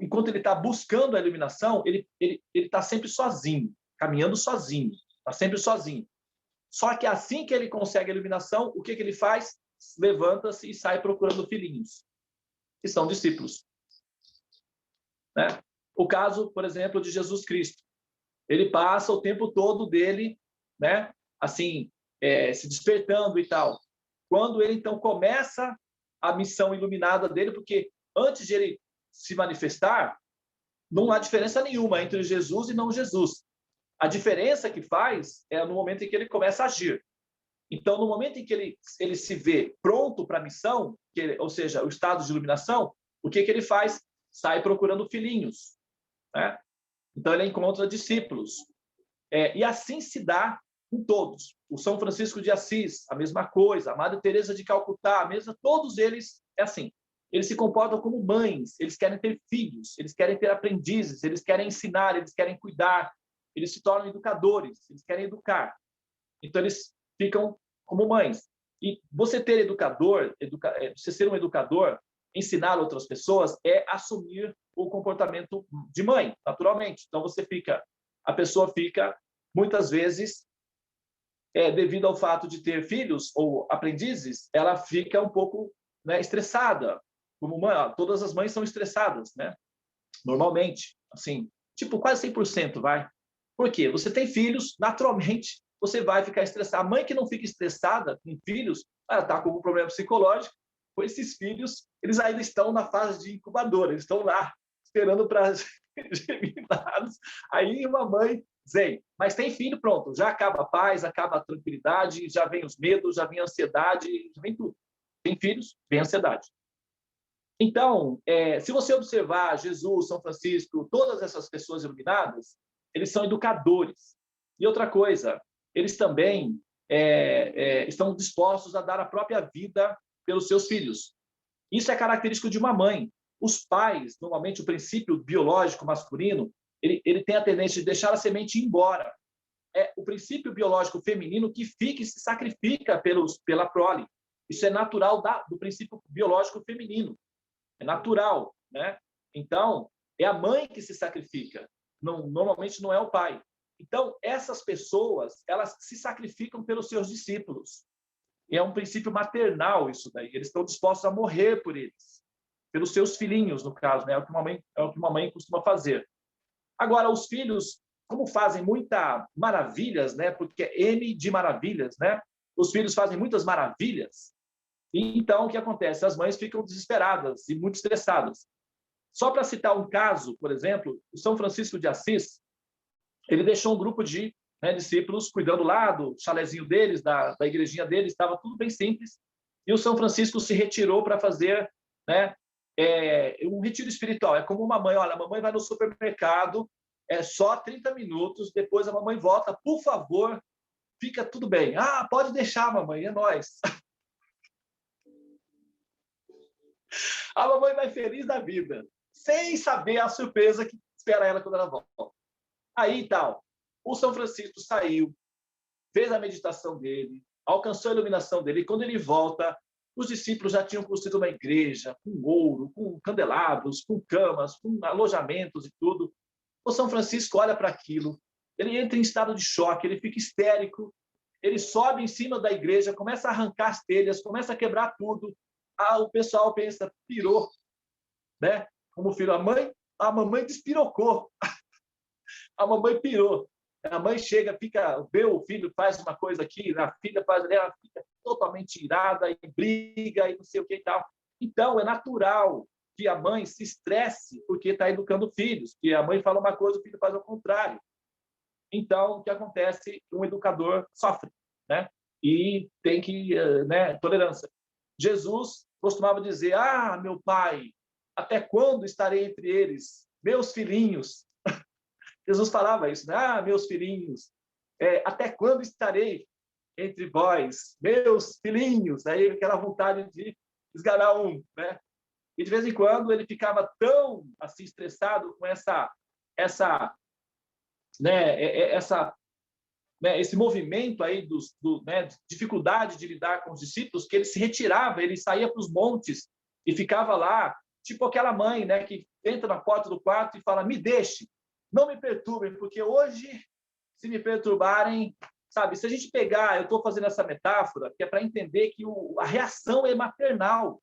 enquanto ele está buscando a iluminação, ele está sempre sozinho, caminhando sozinho, está sempre sozinho. Só que assim que ele consegue a iluminação, o que ele faz? Levanta-se e sai procurando filhinhos, que são discípulos. Né? O caso, por exemplo, de Jesus Cristo. Ele passa o tempo todo dele, né, assim, se despertando e tal. Quando ele, então, começa a missão iluminada dele, porque antes de ele se manifestar, não há diferença nenhuma entre Jesus e não Jesus. A diferença que faz é no momento em que ele começa a agir. Então, no momento em que ele se vê pronto para a missão, ou seja, o estado de iluminação, o que ele faz? Sai procurando filhinhos, né? Então, ele encontra discípulos. E assim se dá com todos. O São Francisco de Assis, a mesma coisa. A Madre Teresa de Calcutá, a mesma. Todos eles, é assim. Eles se comportam como mães, eles querem ter filhos, eles querem ter aprendizes, eles querem ensinar, eles querem cuidar, eles se tornam educadores, eles querem educar. Então, eles ficam como mães. E você ter você ser um educador, ensinar outras pessoas, é assumir o comportamento de mãe, naturalmente. Então, a pessoa fica, muitas vezes, devido ao fato de ter filhos ou aprendizes, ela fica um pouco, né, estressada. Como mãe, todas as mães são estressadas, né? Normalmente, assim, tipo quase 100%, vai. Por quê? Você tem filhos, naturalmente, você vai ficar estressado. A mãe que não fica estressada com filhos, ela está com um problema psicológico, com esses filhos, eles ainda estão na fase de incubadora, eles estão lá, esperando para germinados. Aí uma mãe zen, mas tem filho, pronto, já acaba a paz, acaba a tranquilidade, já vem os medos, já vem a ansiedade, já vem tudo. Tem filhos, vem a ansiedade. Então, se você observar Jesus, São Francisco, todas essas pessoas iluminadas, eles são educadores. E outra coisa, eles também estão dispostos a dar a própria vida pelos seus filhos. Isso é característico de uma mãe. Os pais, normalmente, o princípio biológico masculino, ele tem a tendência de deixar a semente ir embora. É o princípio biológico feminino que fica e se sacrifica pela prole. Isso é natural do princípio biológico feminino. É natural, né? Então, é a mãe que se sacrifica. Normalmente não é o pai. Então, essas pessoas, elas se sacrificam pelos seus discípulos. E é um princípio maternal isso daí. Eles estão dispostos a morrer por eles. Pelos seus filhinhos, no caso, né? É o que uma mãe costuma fazer. Agora, os filhos, como fazem muitas maravilhas, né? Porque é M de maravilhas, né? Os filhos fazem muitas maravilhas. E então, o que acontece? As mães ficam desesperadas e muito estressadas. Só para citar um caso, por exemplo, o São Francisco de Assis, ele deixou um grupo de discípulos cuidando lá do chalezinho deles, da igrejinha deles, estava tudo bem simples. E o São Francisco se retirou para fazer, né, um retiro espiritual. É como uma mãe, olha, a mamãe vai no supermercado, é só 30 minutos, depois a mamãe volta, por favor, fica tudo bem. Ah, pode deixar, mamãe, é nóis. A mamãe vai feliz da vida, sem saber a surpresa que espera ela quando ela volta. Aí, tal, o São Francisco saiu, fez a meditação dele, alcançou a iluminação dele. E quando ele volta, os discípulos já tinham construído uma igreja com ouro, com candelabros, com camas, com alojamentos e tudo. O São Francisco olha para aquilo, ele entra em estado de choque, ele fica histérico, ele sobe em cima da igreja, começa a arrancar as telhas, começa a quebrar tudo. O pessoal pensa, pirou, né? Como o filho, a mamãe despirocou. A mamãe pirou. A mãe chega, vê o filho faz uma coisa aqui, a filha faz, ela fica totalmente irada e briga e não sei o que e tal. Então, é natural que a mãe se estresse porque está educando filhos, que a mãe fala uma coisa, o filho faz ao contrário. Então, o que acontece? Um educador sofre, né? E tem que, né, tolerância. Jesus costumava dizer, meu pai, até quando estarei entre eles? Meus filhinhos. Jesus falava isso, né? Meus filhinhos, até quando estarei entre vós? Meus filhinhos. Aí aquela vontade de esganar um, né? E de vez em quando ele ficava tão assim estressado com esse movimento aí né, dificuldade de lidar com os discípulos, que ele se retirava, ele saía para os montes e ficava lá, tipo aquela mãe, né, que entra na porta do quarto e fala, me deixe, não me perturbem, porque hoje, se me perturbarem, sabe, se a gente pegar, eu estou fazendo essa metáfora, que é para entender que a reação é maternal.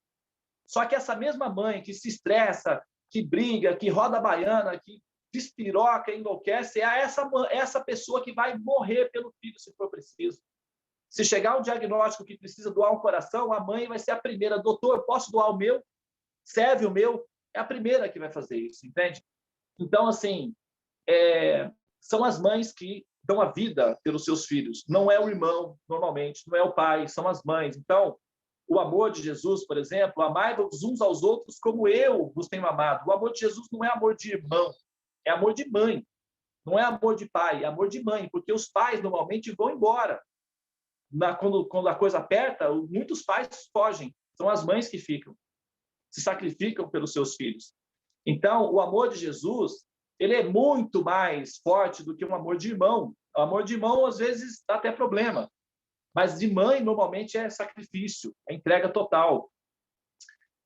Só que essa mesma mãe que se estressa, que briga, que roda a baiana, que despiroca, enlouquece, é essa pessoa que vai morrer pelo filho, se for preciso. Se chegar um diagnóstico que precisa doar um coração, a mãe vai ser a primeira. Doutor, posso doar o meu? Serve o meu? É a primeira que vai fazer isso, entende? Então, assim, são as mães que dão a vida pelos seus filhos. Não é o irmão, normalmente, não é o pai, são as mães. Então, o amor de Jesus, por exemplo, amai-vos uns aos outros como eu vos tenho amado. O amor de Jesus não é amor de irmão, é amor de mãe. Não é amor de pai, é amor de mãe, porque os pais normalmente vão embora. Quando a coisa aperta, muitos pais fogem. São as mães que ficam, se sacrificam pelos seus filhos. Então, o amor de Jesus, ele é muito mais forte do que um amor de irmão. O amor de irmão, às vezes, dá até problema. Mas de mãe, normalmente, é sacrifício, é entrega total.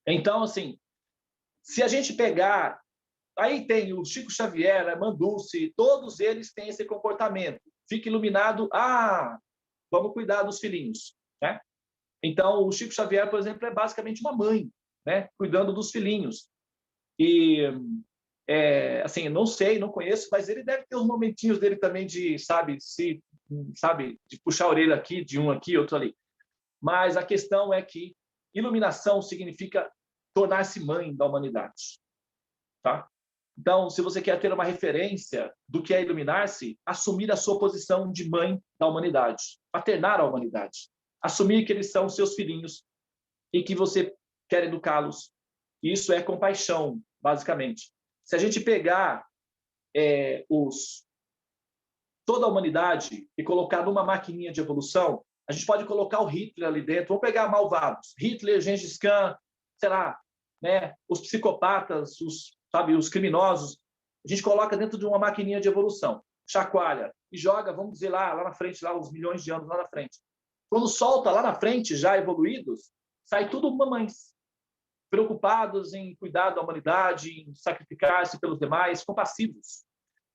Então, assim, se a gente pegar... Aí tem o Chico Xavier, a Mandulce, todos eles têm esse comportamento. Fica iluminado, vamos cuidar dos filhinhos, né? Então, o Chico Xavier, por exemplo, é basicamente uma mãe, né? Cuidando dos filhinhos. E, assim, não sei, não conheço, mas ele deve ter uns momentinhos dele também de, de puxar a orelha aqui, de um aqui, outro ali. Mas a questão é que iluminação significa tornar-se mãe da humanidade, tá? Então, se você quer ter uma referência do que é iluminar-se, assumir a sua posição de mãe da humanidade, paternar a humanidade, assumir que eles são seus filhinhos e que você quer educá-los. Isso é compaixão, basicamente. Se a gente pegar toda a humanidade e colocar numa maquininha de evolução, a gente pode colocar o Hitler ali dentro. Vamos pegar malvados. Hitler, Gengis Khan, sei lá, né? Os psicopatas, os criminosos. A gente coloca dentro de uma maquininha de evolução. Chacoalha e joga, vamos dizer, lá na frente, lá uns milhões de anos lá na frente. Quando solta lá na frente, já evoluídos, sai tudo mamães. Preocupados em cuidar da humanidade, em sacrificar-se pelos demais, compassivos.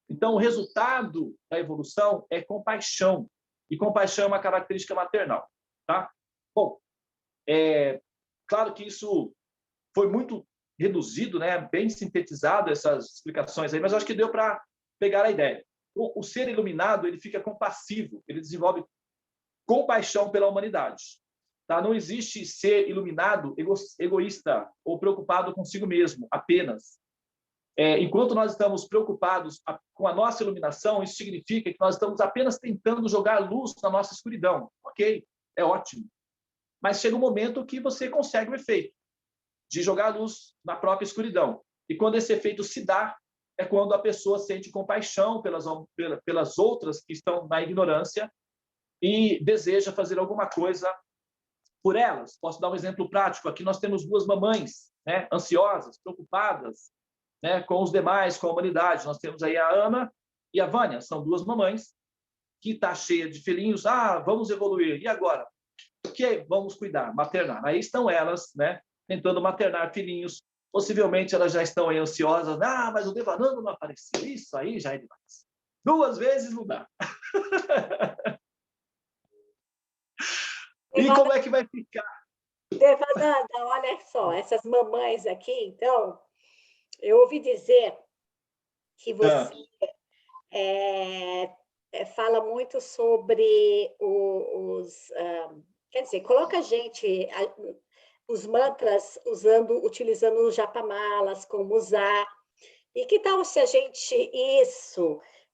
Então, o resultado da evolução é compaixão. E compaixão é uma característica maternal, tá? Bom, claro que isso foi muito reduzido, né? Bem sintetizado essas explicações aí, mas acho que deu para pegar a ideia. O ser iluminado, ele fica compassivo, ele desenvolve compaixão pela humanidade. Tá? Não existe ser iluminado egoísta ou preocupado consigo mesmo, apenas. Enquanto nós estamos preocupados com a nossa iluminação, isso significa que nós estamos apenas tentando jogar luz na nossa escuridão. Ok, é ótimo. Mas chega um momento que você consegue o efeito de jogar luz na própria escuridão. E quando esse efeito se dá, é quando a pessoa sente compaixão pelas outras que estão na ignorância e deseja fazer alguma coisa por elas. Posso dar um exemplo prático. Aqui nós temos duas mamães, né, ansiosas, preocupadas, né, com os demais, com a humanidade. Nós temos aí a Ana e a Vânia, são duas mamães que está cheia de filhinhos, vamos evoluir. E agora? O que vamos cuidar? Maternar. Aí estão elas, né, tentando maternar filhinhos. Possivelmente elas já estão aí ansiosas. Mas o Devanando não apareceu. Isso aí já é demais. 2 vezes não dá. E como é que vai ficar? Devananda, olha só, essas mamães aqui, então, eu ouvi dizer que você fala muito sobre quer dizer, coloca a gente, os mantras utilizando os japamalas, como usar. E que tal se a gente,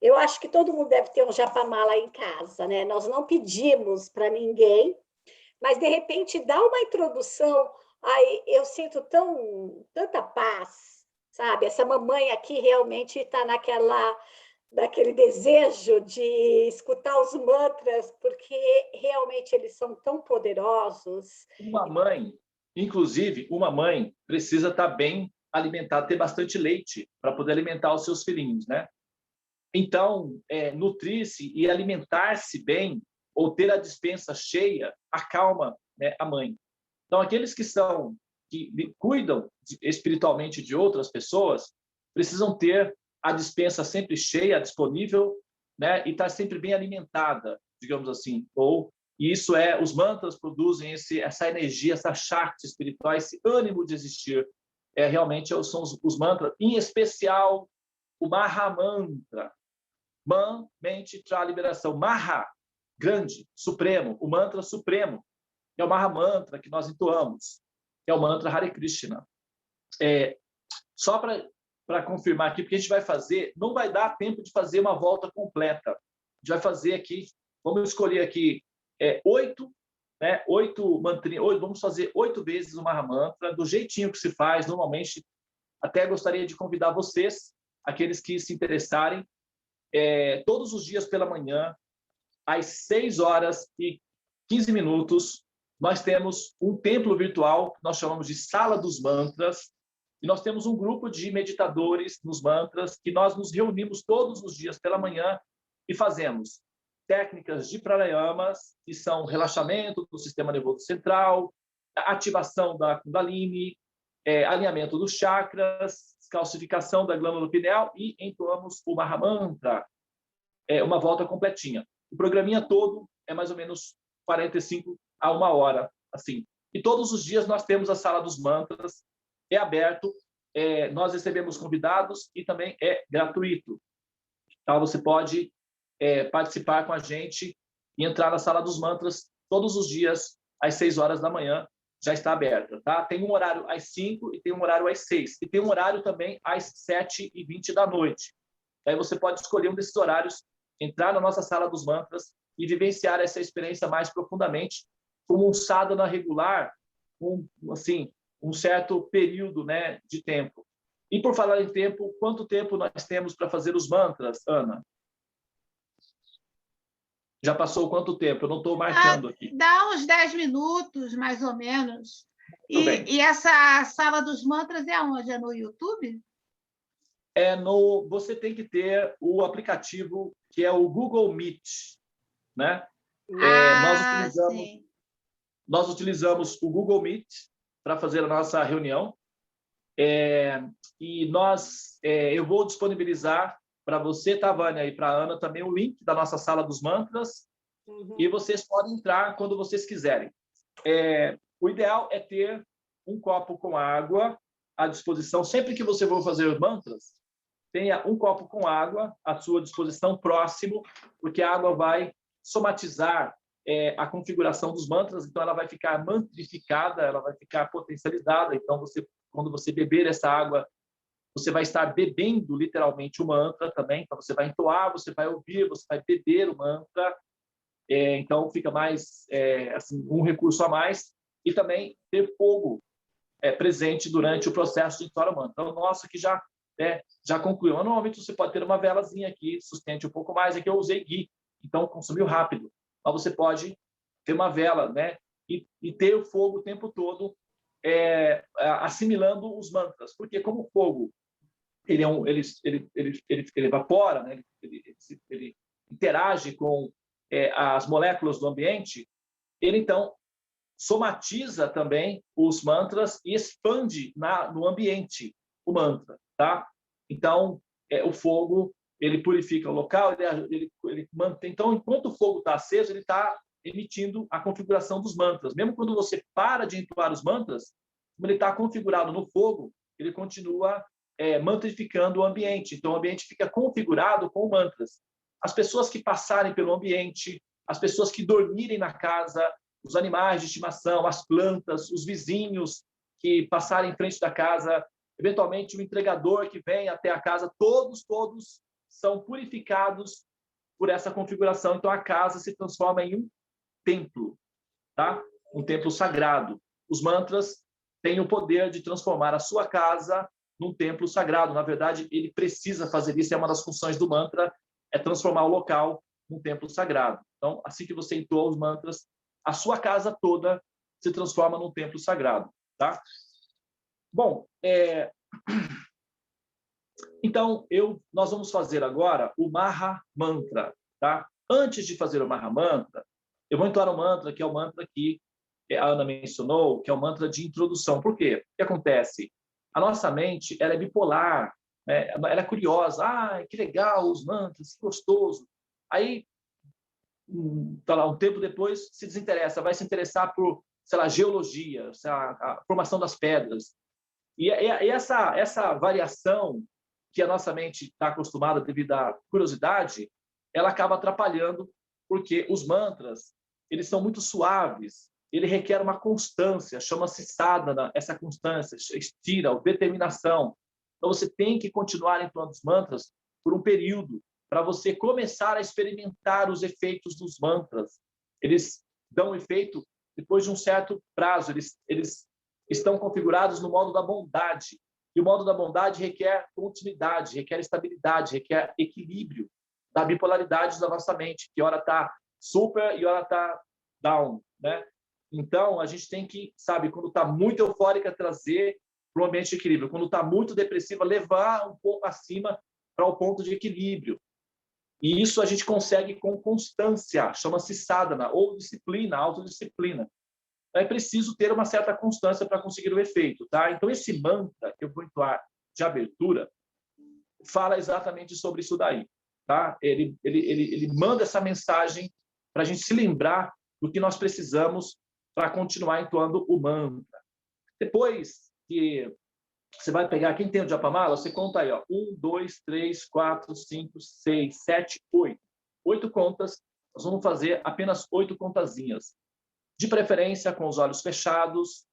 eu acho que todo mundo deve ter um japamala em casa, né? Nós não pedimos para ninguém, mas de repente dá uma introdução, aí eu sinto tanta paz, sabe? Essa mamãe aqui realmente está daquele desejo de escutar os mantras, porque realmente eles são tão poderosos. Inclusive, uma mãe precisa estar bem alimentada, ter bastante leite para poder alimentar os seus filhinhos, né? Então, nutrir-se e alimentar-se bem, ou ter a despensa cheia, acalma, né, a mãe. Então, aqueles que cuidam espiritualmente de outras pessoas, precisam ter a despensa sempre cheia, disponível, né, e estar sempre bem alimentada, digamos assim. E isso os mantras produzem essa energia, essa shakti espiritual, esse ânimo de existir. Realmente são os mantras, em especial o Mahamantra. Man, mente, tra, liberação. Maha, grande, supremo, o mantra supremo, que é o Mahamantra que nós entoamos, que é o mantra Hare Krishna. Só para confirmar aqui, porque a gente vai fazer, não vai dar tempo de fazer uma volta completa. A gente vai fazer aqui, vamos escolher aqui 8, né? 8 mantrinhas, vamos fazer 8 vezes o Mahamantra, do jeitinho que se faz normalmente. Até gostaria de convidar vocês, aqueles que se interessarem, todos os dias pela manhã, às 6h15, nós temos um templo virtual, que nós chamamos de Sala dos Mantras, e nós temos um grupo de meditadores nos mantras, que nós nos reunimos todos os dias pela manhã e fazemos técnicas de pranayamas, que são relaxamento do sistema nervoso central, ativação da Kundalini, alinhamento dos chakras, calcificação da glândula pineal, e entoamos o Mahamantra, uma volta completinha. O programinha todo é mais ou menos 45 a 1 hora, assim. E todos os dias nós temos a Sala dos Mantras, é aberto, nós recebemos convidados e também é gratuito. Então, você pode participar com a gente e entrar na Sala dos Mantras todos os dias, às 6 horas da manhã, já está aberta, tá? Tem um horário às 5 e tem um horário às 6. E tem um horário também às 7h20 da noite. Aí você pode escolher um desses horários, entrar na nossa Sala dos Mantras e vivenciar essa experiência mais profundamente, como um sadhana regular, assim, um certo período, né, de tempo. E por falar em tempo, quanto tempo nós temos para fazer os mantras, Ana? Já passou quanto tempo? Eu não estou marcando aqui. Dá uns 10 minutos, mais ou menos. E essa Sala dos Mantras é onde? É no YouTube? Você tem que ter o aplicativo que é o Google Meet, né? Nós utilizamos o Google Meet para fazer a nossa reunião, e eu vou disponibilizar para você, Tavânia, e para a Ana também o link da nossa Sala dos Mantras, e vocês podem entrar quando vocês quiserem. O ideal é ter um copo com água à disposição. Sempre que você for fazer os mantras, tenha um copo com água à sua disposição, próximo, porque a água vai somatizar a configuração dos mantras, então ela vai ficar mantrificada, ela vai ficar potencializada. Então, quando você beber essa água, você vai estar bebendo literalmente o mantra também. Então, você vai entoar, você vai ouvir, você vai beber o mantra. Então, fica mais assim, um recurso a mais. E também ter fogo presente durante o processo de entoar o mantra. Então, nossa, que já concluiu. Normalmente, você pode ter uma velazinha aqui, sustente um pouco mais. Aqui eu usei ghee, então consumiu rápido. Mas você pode ter uma vela, né? E ter o fogo o tempo todo assimilando os mantras. Porque como o fogo ele evapora, né? Ele interage com as moléculas do ambiente, ele então somatiza também os mantras e expande no ambiente o mantra, tá? Então, o fogo, ele purifica o local, ele mantém. Então, enquanto o fogo está aceso, ele está emitindo a configuração dos mantras. Mesmo quando você para de entoar os mantras, como ele está configurado no fogo, ele continua mantrificando o ambiente. Então, o ambiente fica configurado com mantras. As pessoas que passarem pelo ambiente, as pessoas que dormirem na casa, os animais de estimação, as plantas, os vizinhos que passarem em frente da casa, eventualmente o entregador que vem até a casa, todos são purificados por essa configuração. Então, a casa se transforma em um templo, tá? Um templo sagrado. Os mantras têm o poder de transformar a sua casa num templo sagrado. Na verdade, ele precisa fazer isso, é uma das funções do mantra, é transformar o local num templo sagrado. Então, assim que você entoa os mantras, a sua casa toda se transforma num templo sagrado, tá? Bom, então nós vamos fazer agora o Maha Mantra, tá? Antes de fazer o Maha Mantra, eu vou entoar o mantra, que é o mantra que a Ana mencionou, que é o mantra de introdução. Por quê? O que acontece? A nossa mente, ela é bipolar, né? Ela é curiosa. Ah, que legal, os mantras, que gostoso. Aí, tá lá, um tempo depois, se desinteressa, vai se interessar por, sei lá, geologia, a formação das pedras. E essa variação que a nossa mente está acostumada devido à curiosidade, ela acaba atrapalhando, porque os mantras, eles são muito suaves, ele requer uma constância, chama-se sadhana, essa constância, estira, determinação. Então, você tem que continuar entoando os mantras por um período, para você começar a experimentar os efeitos dos mantras. Eles dão efeito depois de um certo prazo, eles estão configurados no modo da bondade. E o modo da bondade requer continuidade, requer estabilidade, requer equilíbrio da bipolaridade da nossa mente, que hora está super e hora está down, né? Então, a gente tem que, sabe, quando está muito eufórica, trazer para o ambiente de equilíbrio. Quando está muito depressiva, levar um pouco acima para o ponto de equilíbrio. E isso a gente consegue com constância, chama-se sadhana, ou disciplina, autodisciplina. É preciso ter uma certa constância para conseguir o efeito, tá? Então, esse mantra que eu vou entoar de abertura fala exatamente sobre isso daí, tá? Ele manda essa mensagem para a gente se lembrar do que nós precisamos para continuar entoando o mantra. Depois que você vai pegar, quem tem o Japamala, você conta aí, ó, 1, 2, 3, 4, 5, 6, 7, 8. 8 contas, nós vamos fazer apenas 8 contazinhas. De preferência com os olhos fechados.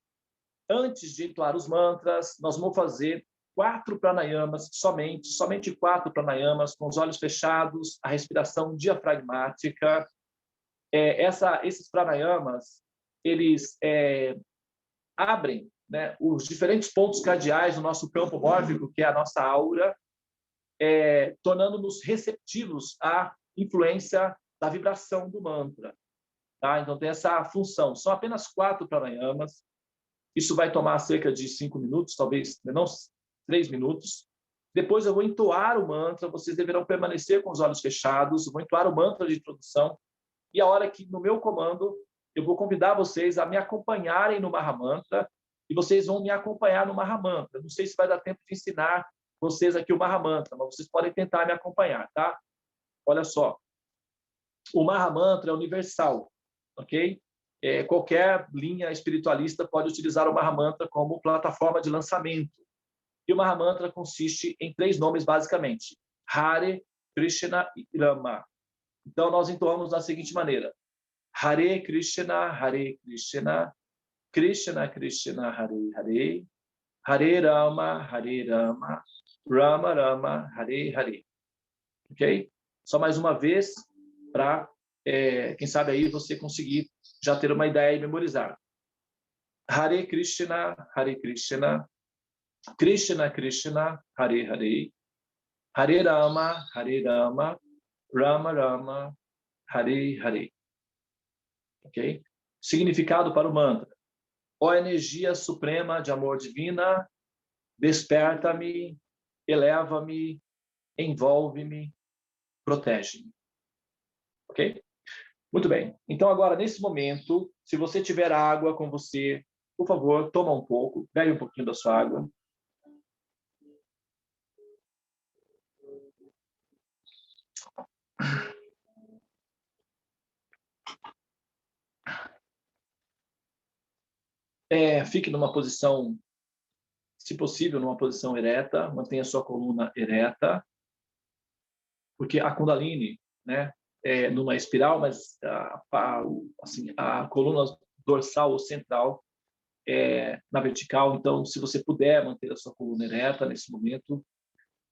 Antes de entoar os mantras, nós vamos fazer 4 pranayamas, somente 4 pranayamas, com os olhos fechados, a respiração diafragmática. Esses pranayamas, eles abrem, né, os diferentes pontos cardeais do nosso campo mórfico, que é a nossa aura, tornando-nos receptivos à influência da vibração do mantra. Tá? Então, tem essa função. São apenas 4 pranayamas. Isso vai tomar cerca de 5 minutos, talvez não 3 minutos. Depois eu vou entoar o mantra, vocês deverão permanecer com os olhos fechados, eu vou entoar o mantra de introdução, e a hora que, no meu comando, eu vou convidar vocês a me acompanharem no Maha Mantra, e vocês vão me acompanhar no Maha Mantra. Não sei se vai dar tempo de ensinar vocês aqui o Maha Mantra, mas vocês podem tentar me acompanhar, tá? Olha só. O Maha Mantra é universal, ok? Qualquer linha espiritualista pode utilizar o Maha Mantra como plataforma de lançamento. E o Maha Mantra consiste em 3 nomes, basicamente. Hare, Krishna e Rama. Então, nós entoamos da seguinte maneira. Hare Krishna, Krishna Krishna, Hare Hare, Hare Rama, Rama Rama, Hare Hare. Ok? Só mais uma vez, para, quem sabe aí, você conseguir já ter uma ideia e memorizar. Hare Krishna, Krishna Krishna, Hare Hare, Hare Rama, Rama Rama, Hare Hare. Ok? Significado para o mantra. Ó energia suprema de amor divina, desperta-me, eleva-me, envolve-me, protege-me. Ok? Muito bem. Então, agora, nesse momento, se você tiver água com você, por favor, toma um pouco, bebe um pouquinho da sua água. Fique numa posição, se possível, numa posição ereta, mantenha sua coluna ereta, porque a Kundalini, né, numa espiral, mas assim, a coluna dorsal ou central na vertical. Então, se você puder manter a sua coluna ereta nesse momento,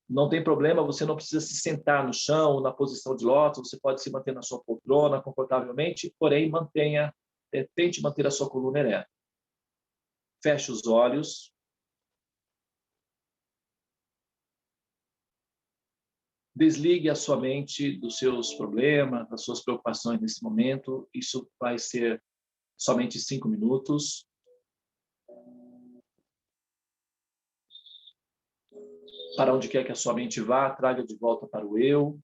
não tem problema, você não precisa se sentar no chão, na posição de lótus, você pode se manter na sua poltrona confortavelmente, porém, tente manter a sua coluna ereta. Feche os olhos. Desligue a sua mente dos seus problemas, das suas preocupações nesse momento. Isso vai ser somente 5 minutos. Para onde quer que a sua mente vá, traga de volta para o eu.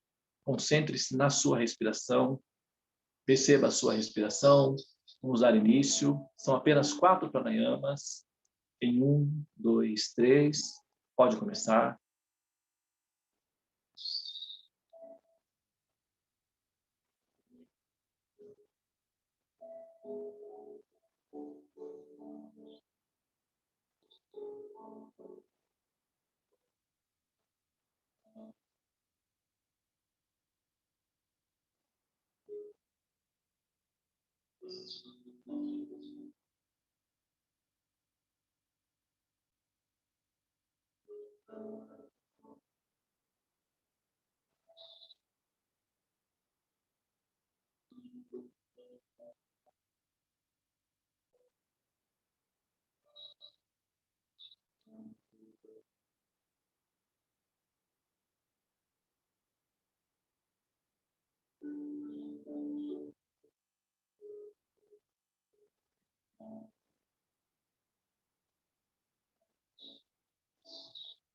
Concentre-se na sua respiração. Perceba a sua respiração. Vamos dar início. São apenas 4 pranayamas. Em 1, 2, 3. Pode começar.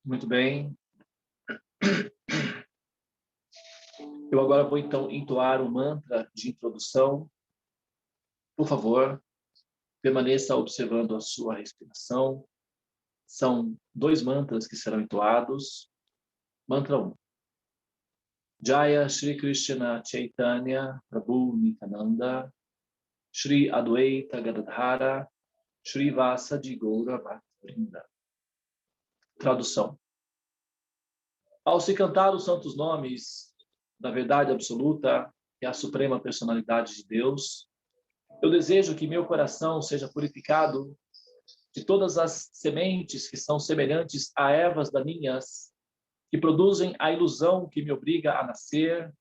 Muito bem. Eu agora vou, então, entoar o mantra de introdução. Por favor, permaneça observando a sua respiração. São 2 mantras que serão entoados. Mantra 1. Jaya Shri Krishna Chaitanya Prabhu Nityananda Shri Adwaita Gadadhara Shri Vasadi Gaura Bhaktavrinda. Tradução. Ao se cantar os santos nomes da verdade absoluta, que é a suprema personalidade de Deus, eu desejo que meu coração seja purificado de todas as sementes que são semelhantes a ervas daninhas, que produzem a ilusão que me obriga a nascer,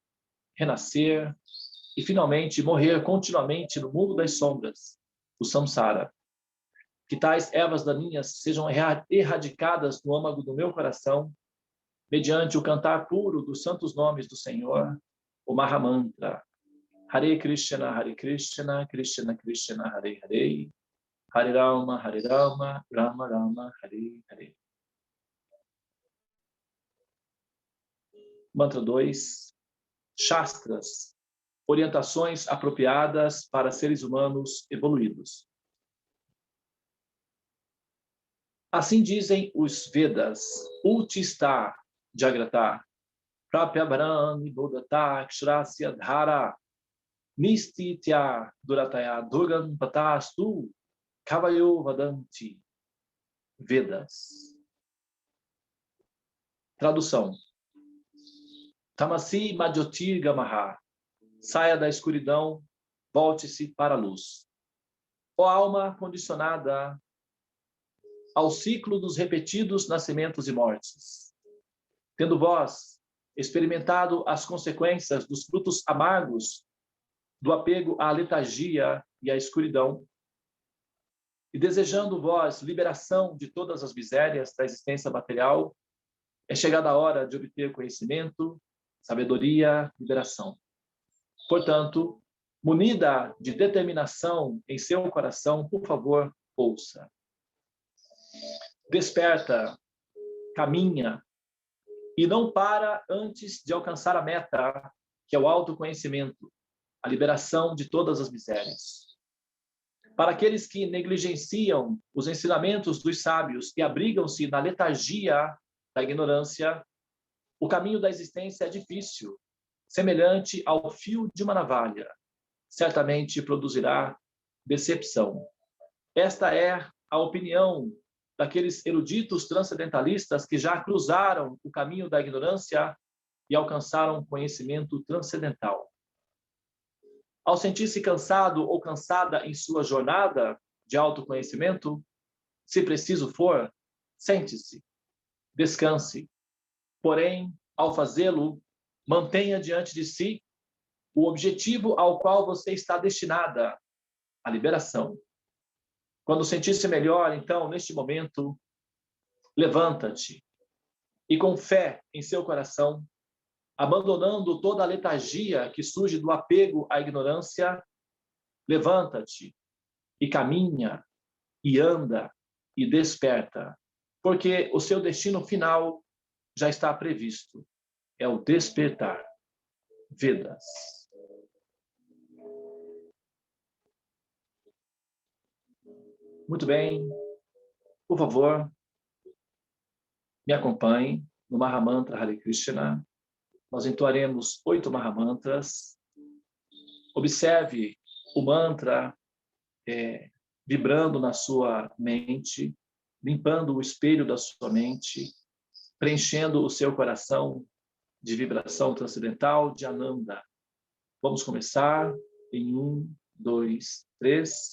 renascer e, finalmente, morrer continuamente no mundo das sombras, o samsara. Que tais ervas daninhas sejam erradicadas no âmago do meu coração, mediante o cantar puro dos santos nomes do Senhor, o Mahamantra. Hare Krishna, Krishna Krishna, Hare Hare, Hare Rama, Rama Rama, Hare Hare. Mantra 2. Shastras, orientações apropriadas para seres humanos evoluídos. Assim dizem os Vedas, Utista Jagrata, Prapyabharani Bodhata Kshrasya Dhara, Nistitya Durataya Durgan Patastu, Kavayo Vadanti. Vedas. Tradução. Tamasi Madhyotir Gamaha. Saia da escuridão, volte-se para a luz. Ó alma condicionada ao ciclo dos repetidos nascimentos e mortes. Tendo vós experimentado as consequências dos frutos amargos do apego à letargia e à escuridão, e desejando vós liberação de todas as misérias da existência material, é chegada a hora de obter conhecimento, sabedoria, liberação. Portanto, munida de determinação em seu coração, por favor, ouça. Desperta, caminha, e não para antes de alcançar a meta, que é o autoconhecimento, a liberação de todas as misérias. Para aqueles que negligenciam os ensinamentos dos sábios e abrigam-se na letargia da ignorância, o caminho da existência é difícil, semelhante ao fio de uma navalha. Certamente produzirá decepção. Esta é a opinião daqueles eruditos transcendentalistas que já cruzaram o caminho da ignorância e alcançaram conhecimento transcendental. Ao sentir-se cansado ou cansada em sua jornada de autoconhecimento, se preciso for, sente-se, descanse. Porém, ao fazê-lo, mantenha diante de si o objetivo ao qual você está destinada, a liberação. Quando sentir-se melhor, então, neste momento, levanta-te e com fé em seu coração, abandonando toda a letargia que surge do apego à ignorância, levanta-te e caminha, e anda, e desperta, porque o seu destino final já está previsto. É o despertar. Vedas. Muito bem. Por favor, me acompanhe no Mahamantra Hare Krishna. Nós entoaremos 8 Mahamantras. Observe o mantra vibrando na sua mente, limpando o espelho da sua mente, preenchendo o seu coração de vibração transcendental de Ananda. Vamos começar em 1, 2, 3.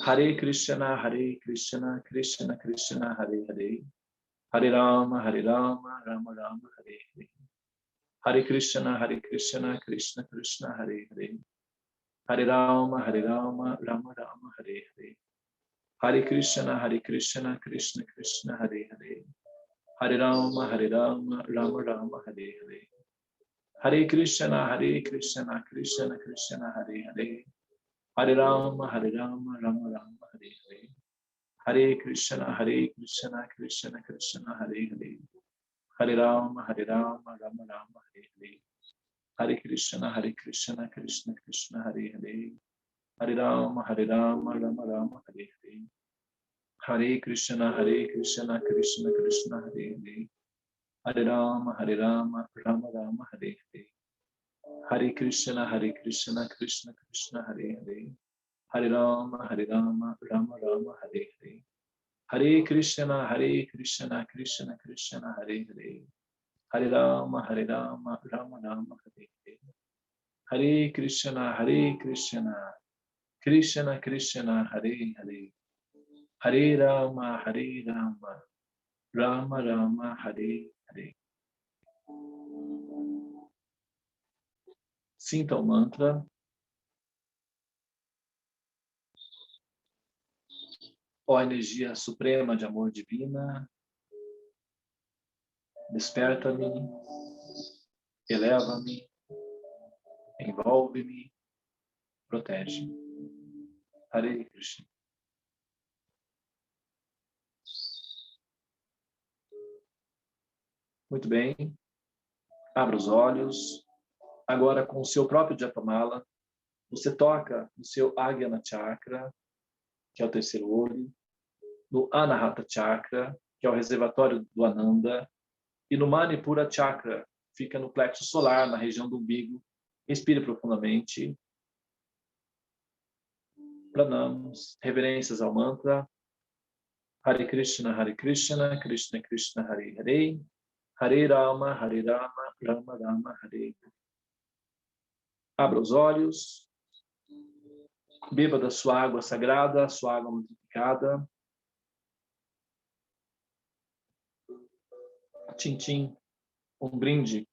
Hare Krishna, Krishna Krishna, Hare Hare. Hare Rama, Rama Rama, Hare Hare. Hare Krishna, Krishna Krishna, Hare Hare. Hare Rama, Rama Rama, Hare Hare. Hare Krishna, Krishna Krishna, Hare Hare. Hare Rama, Rama Rama, Hare Hare. Hare Krishna, Krishna Krishna, Hare Hare. Hare Rama, Rama Rama, Hare Hare. Hare Krishna, Krishna Krishna, Hare Hare. Hare Rama, Rama Rama, Hare Hare. Hare Krishna, Krishna Krishna, Hare Hare. Hare Rama, Rama Rama, Hare Hare. Hare Krishna, Krishna Krishna, Hare Hare. Hare Rama, Rama Rama, Hare Hare. Hare Krishna, Krishna Krishna, Hare Hare. Hare Rama, Rama Rama, Hare Hare. Hare Krishna, Krishna Krishna, Hare Hare. Hare Rama, Rama Rama, Hare Hare. Hare Krishna, Krishna Krishna, Hare Hare. Hare Rama, Rama Rama, Hare Hare. Sinta o mantra. Ó energia suprema de amor divina, desperta-me, eleva-me, envolve-me, protege. Hare Krishna. Muito bem. Abra os olhos. Agora, com o seu próprio Japamala, você toca no seu Agyana Chakra, que é o terceiro olho, no Anahata Chakra, que é o reservatório do Ananda, e no Manipura Chakra, fica no plexo solar, na região do umbigo. Respire profundamente. Pranamos, reverências ao mantra. Hare Krishna, Krishna Krishna, Hare Hare. Hare Rama, Rama Rama, Hare Hare. Abra os olhos. Beba da sua água sagrada, sua água multiplicada. Tintim, um brinde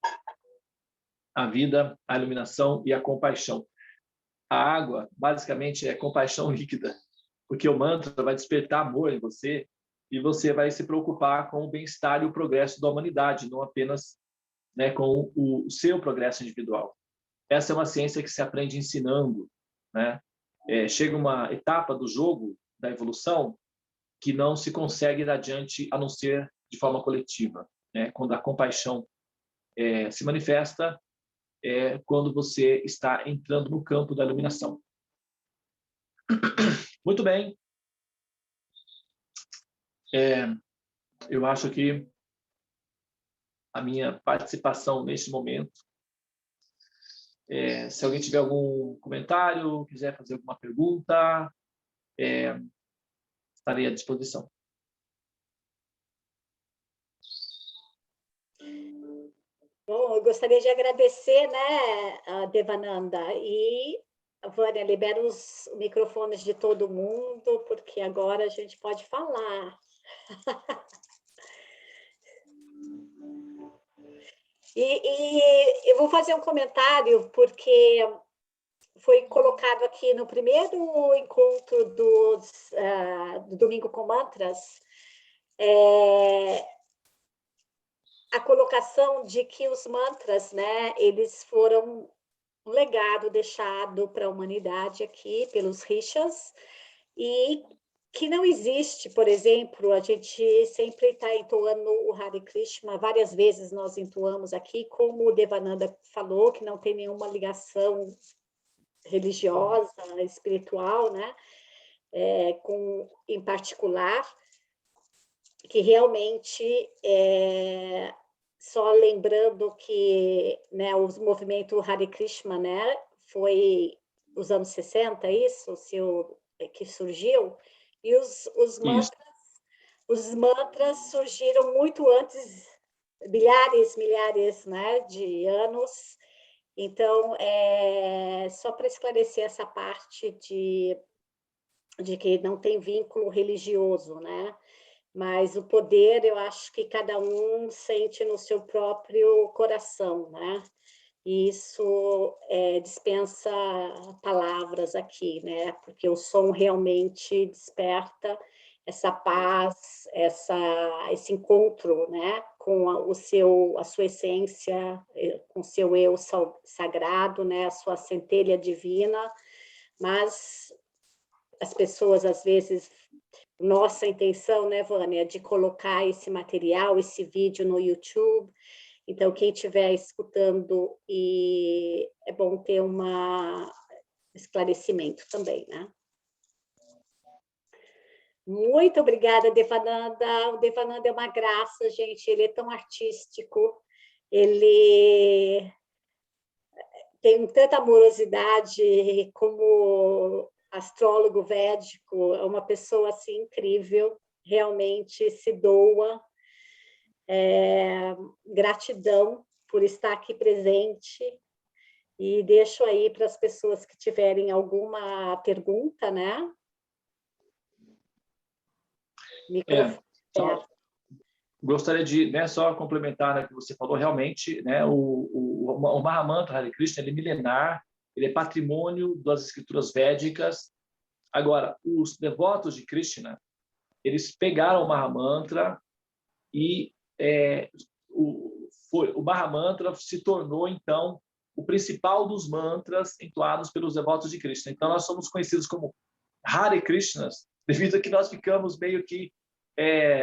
à vida, à iluminação e à compaixão. A água, basicamente, é compaixão líquida, porque o mantra vai despertar amor em você e você vai se preocupar com o bem-estar e o progresso da humanidade, não apenas, com o seu progresso individual. Essa é uma ciência que se aprende ensinando, né? Chega uma etapa do jogo, da evolução, que não se consegue ir adiante a não ser de forma coletiva, né? Quando a compaixão se manifesta, quando você está entrando no campo da iluminação. Muito bem. Eu acho que a minha participação neste momento, se alguém tiver algum comentário, quiser fazer alguma pergunta, estarei à disposição. Bom, eu gostaria de agradecer, né, a Devananda, e, Vânia, libera os microfones de todo mundo, porque agora a gente pode falar. E eu vou fazer um comentário, porque foi colocado aqui no primeiro encontro do Domingo com Mantras, a colocação de que os mantras, né, eles foram um legado deixado para a humanidade aqui pelos rishas, e que não existe, por exemplo, a gente sempre está entoando o Hare Krishna, várias vezes nós entoamos aqui, como o Devananda falou, que não tem nenhuma ligação religiosa, espiritual, né, em particular, que realmente, só lembrando que, né, o movimento Hare Krishna, né, foi os anos 60, isso, que surgiu, e os mantras surgiram muito antes, milhares, né, de anos. Então, só para esclarecer essa parte de que não tem vínculo religioso, né? Mas o poder, eu acho que cada um sente no seu próprio coração, né? E isso dispensa palavras aqui, né? Porque o som realmente desperta essa paz, esse encontro, né? Com a sua essência, com o seu eu sagrado, né? A sua centelha divina. Mas as pessoas, às vezes, nossa intenção, né, Vânia, é de colocar esse material, esse vídeo no YouTube. Então, quem estiver escutando, e é bom ter um esclarecimento também, né? Muito obrigada, Devananda. O Devananda é uma graça, gente. Ele é tão artístico, ele tem tanta amorosidade como astrólogo védico, é uma pessoa assim incrível, realmente se doa. Gratidão por estar aqui presente, e deixo aí para as pessoas que tiverem alguma pergunta, né? Gostaria de, né, só complementar, né, que você falou, realmente, né, o Mahamantra Hare Krishna, ele é milenar, ele é patrimônio das escrituras védicas. Agora, os devotos de Krishna, eles pegaram o Mahamantra e o Mahamantra se tornou, então, o principal dos mantras entoados pelos devotos de Krishna. Então, nós somos conhecidos como Hare Krishnas, devido a que nós ficamos meio que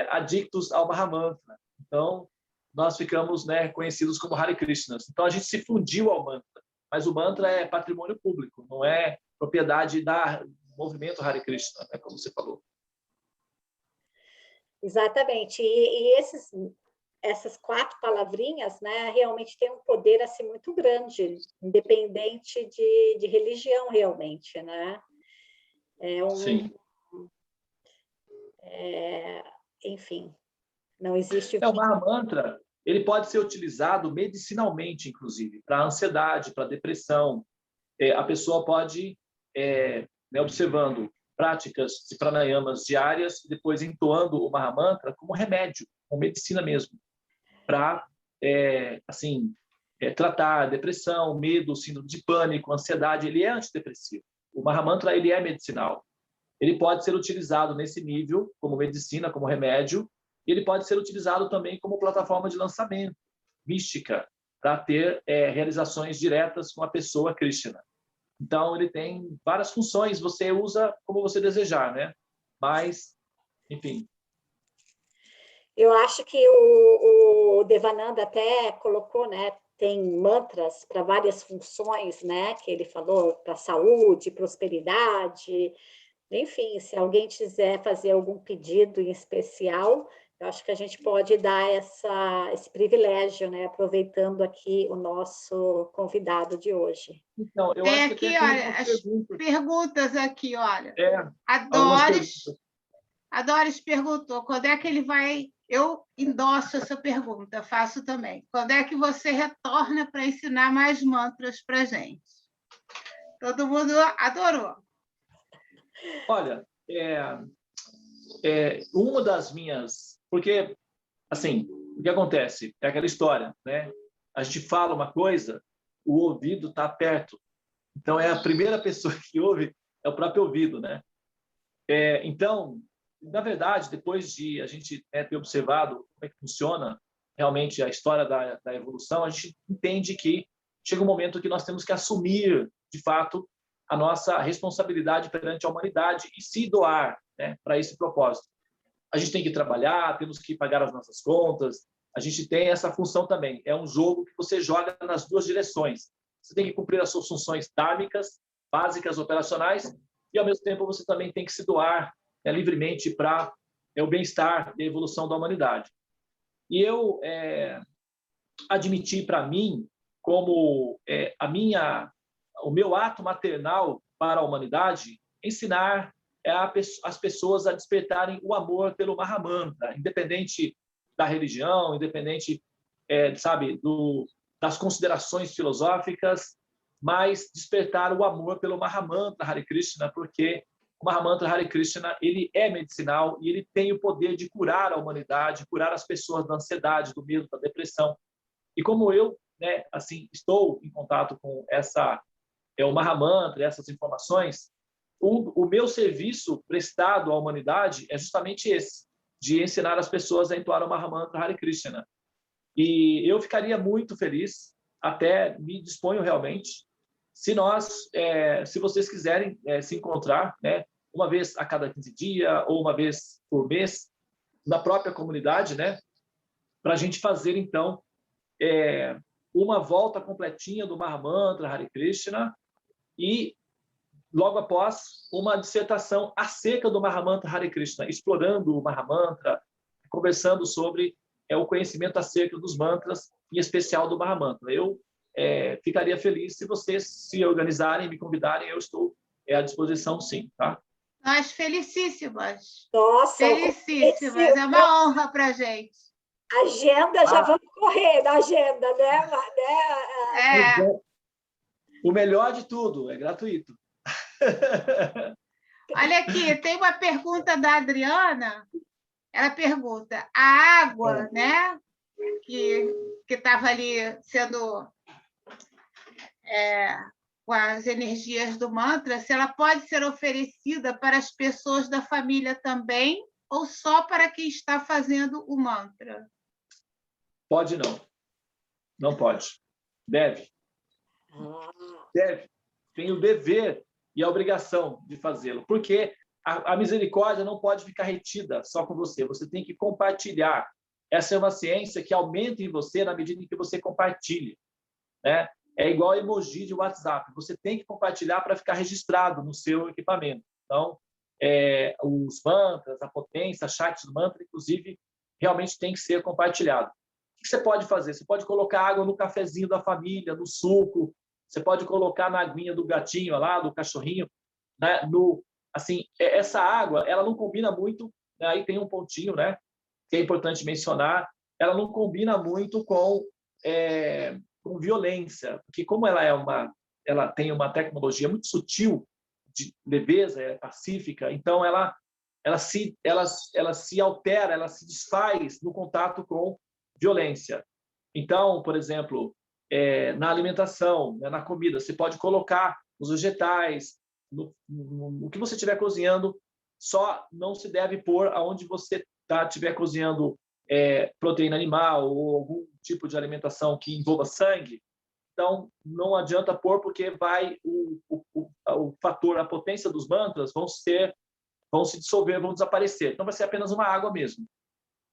adictos ao Mahamantra. Então, nós ficamos, né, conhecidos como Hare Krishnas. Então, a gente se fundiu ao mantra, mas o mantra é patrimônio público, não é propriedade do movimento Hare Krishna, né, como você falou. Exatamente. E essas 4 palavrinhas, né, realmente têm um poder assim muito grande, independente de religião, realmente, né? Sim. Enfim, não existe... O Mahamantra, ele pode ser utilizado medicinalmente, inclusive, para ansiedade, para depressão. A pessoa pode, né, observando práticas de pranayamas diárias, depois entoando o Mahamantra como remédio, como medicina mesmo, para assim, tratar depressão, medo, síndrome de pânico, ansiedade. Ele é antidepressivo. O Mahamantra, ele é medicinal. Ele pode ser utilizado nesse nível como medicina, como remédio, e ele pode ser utilizado também como plataforma de lançamento, mística, para ter realizações diretas com a pessoa Krishna. Então, ele tem várias funções, você usa como você desejar, né? Mas, enfim. Eu acho que o Devananda até colocou, né? tem mantras para várias funções, né? Que ele falou, para saúde, prosperidade, enfim, se alguém quiser fazer algum pedido em especial, eu acho que a gente pode dar esse privilégio, né? Aproveitando aqui o nosso convidado de hoje. Então, eu Tem acho que aqui, até tem olha, uma as pergunta. perguntas aqui, olha. Algumas Adores, perguntas. a Doris perguntou quando é que ele vai. Eu endosso essa pergunta, faço também. Quando é que você retorna para ensinar mais mantras para a gente? Todo mundo adorou. Olha, uma das minhas... Porque, assim, o que acontece? É aquela história, né? A gente fala uma coisa, o ouvido está perto. Então, é a primeira pessoa que ouve, é o próprio ouvido, né? Então, na verdade, depois de a gente ter observado como é que funciona realmente a história da evolução, a gente entende que chega um momento que nós temos que assumir, de fato, a nossa responsabilidade perante a humanidade e se doar, né, para esse propósito. A gente tem que trabalhar, temos que pagar as nossas contas, a gente tem essa função também. É um jogo que você joga nas duas direções. Você tem que cumprir as suas funções dármicas, básicas, operacionais, e, ao mesmo tempo, você também tem que se doar livremente para o bem-estar e a evolução da humanidade. E eu admiti para mim como o meu ato maternal para a humanidade ensinar as pessoas a despertarem o amor pelo Mahamantra, independente da religião, independente, sabe, das considerações filosóficas, mas despertar o amor pelo Mahamantra Hare Krishna, porque o Mahamantra Hare Krishna ele é medicinal e ele tem o poder de curar a humanidade, curar as pessoas da ansiedade, do medo, da depressão. E como eu, né, assim, estou em contato com o Mahamantra, essas informações, o meu serviço prestado à humanidade é justamente esse, de ensinar as pessoas a entoar o Mahamantra Hare Krishna. E eu ficaria muito feliz, até me disponho realmente, se vocês quiserem se encontrar, né, uma vez a cada 15 dias ou uma vez por mês, na própria comunidade, né, para a gente fazer, então, uma volta completinha do Mahamantra Hare Krishna e, logo após, uma dissertação acerca do Mahamantra Hare Krishna, explorando o Mahamantra, conversando sobre o conhecimento acerca dos mantras, em especial do Mahamantra. Eu ficaria feliz se vocês se organizarem, me convidarem, eu estou à disposição, sim, tá? Nós felicíssimas. Nossa, felicíssimas. É uma honra para a gente. Agenda, já vamos correr na agenda, né? O melhor de tudo, é gratuito. Olha aqui, tem uma pergunta da Adriana. Ela pergunta: a água, né, que estava ali sendo com as energias do mantra, se ela pode ser oferecida para as pessoas da família também ou só para quem está fazendo o mantra? Pode não. Não pode. Deve. Deve. Tem o dever e a obrigação de fazê-lo, porque a misericórdia não pode ficar retida só com você. Você tem que compartilhar. Essa é uma ciência que aumenta em você na medida em que você compartilha, né? É igual emoji de WhatsApp. Você tem que compartilhar para ficar registrado no seu equipamento. Então, os mantras, a potência, a Shakti do mantra, inclusive, realmente tem que ser compartilhado. O que você pode fazer? Você pode colocar água no cafezinho da família, no suco. Você pode colocar na aguinha do gatinho lá, do cachorrinho, né? Assim, essa água, ela não combina muito, né? Aí tem um pontinho, né, que é importante mencionar, ela não combina muito com violência, porque como ela tem uma tecnologia muito sutil de leveza, é pacífica, então ela se altera, ela se desfaz no contato com violência. Então, por exemplo, na alimentação, né, na comida, você pode colocar os vegetais, no que você estiver cozinhando, só não se deve pôr aonde você estiver cozinhando proteína animal ou algum tipo de alimentação que envolva sangue. Então, não adianta pôr, porque vai o fator, a potência dos mantras vão se dissolver, vão desaparecer. Então, vai ser apenas uma água mesmo.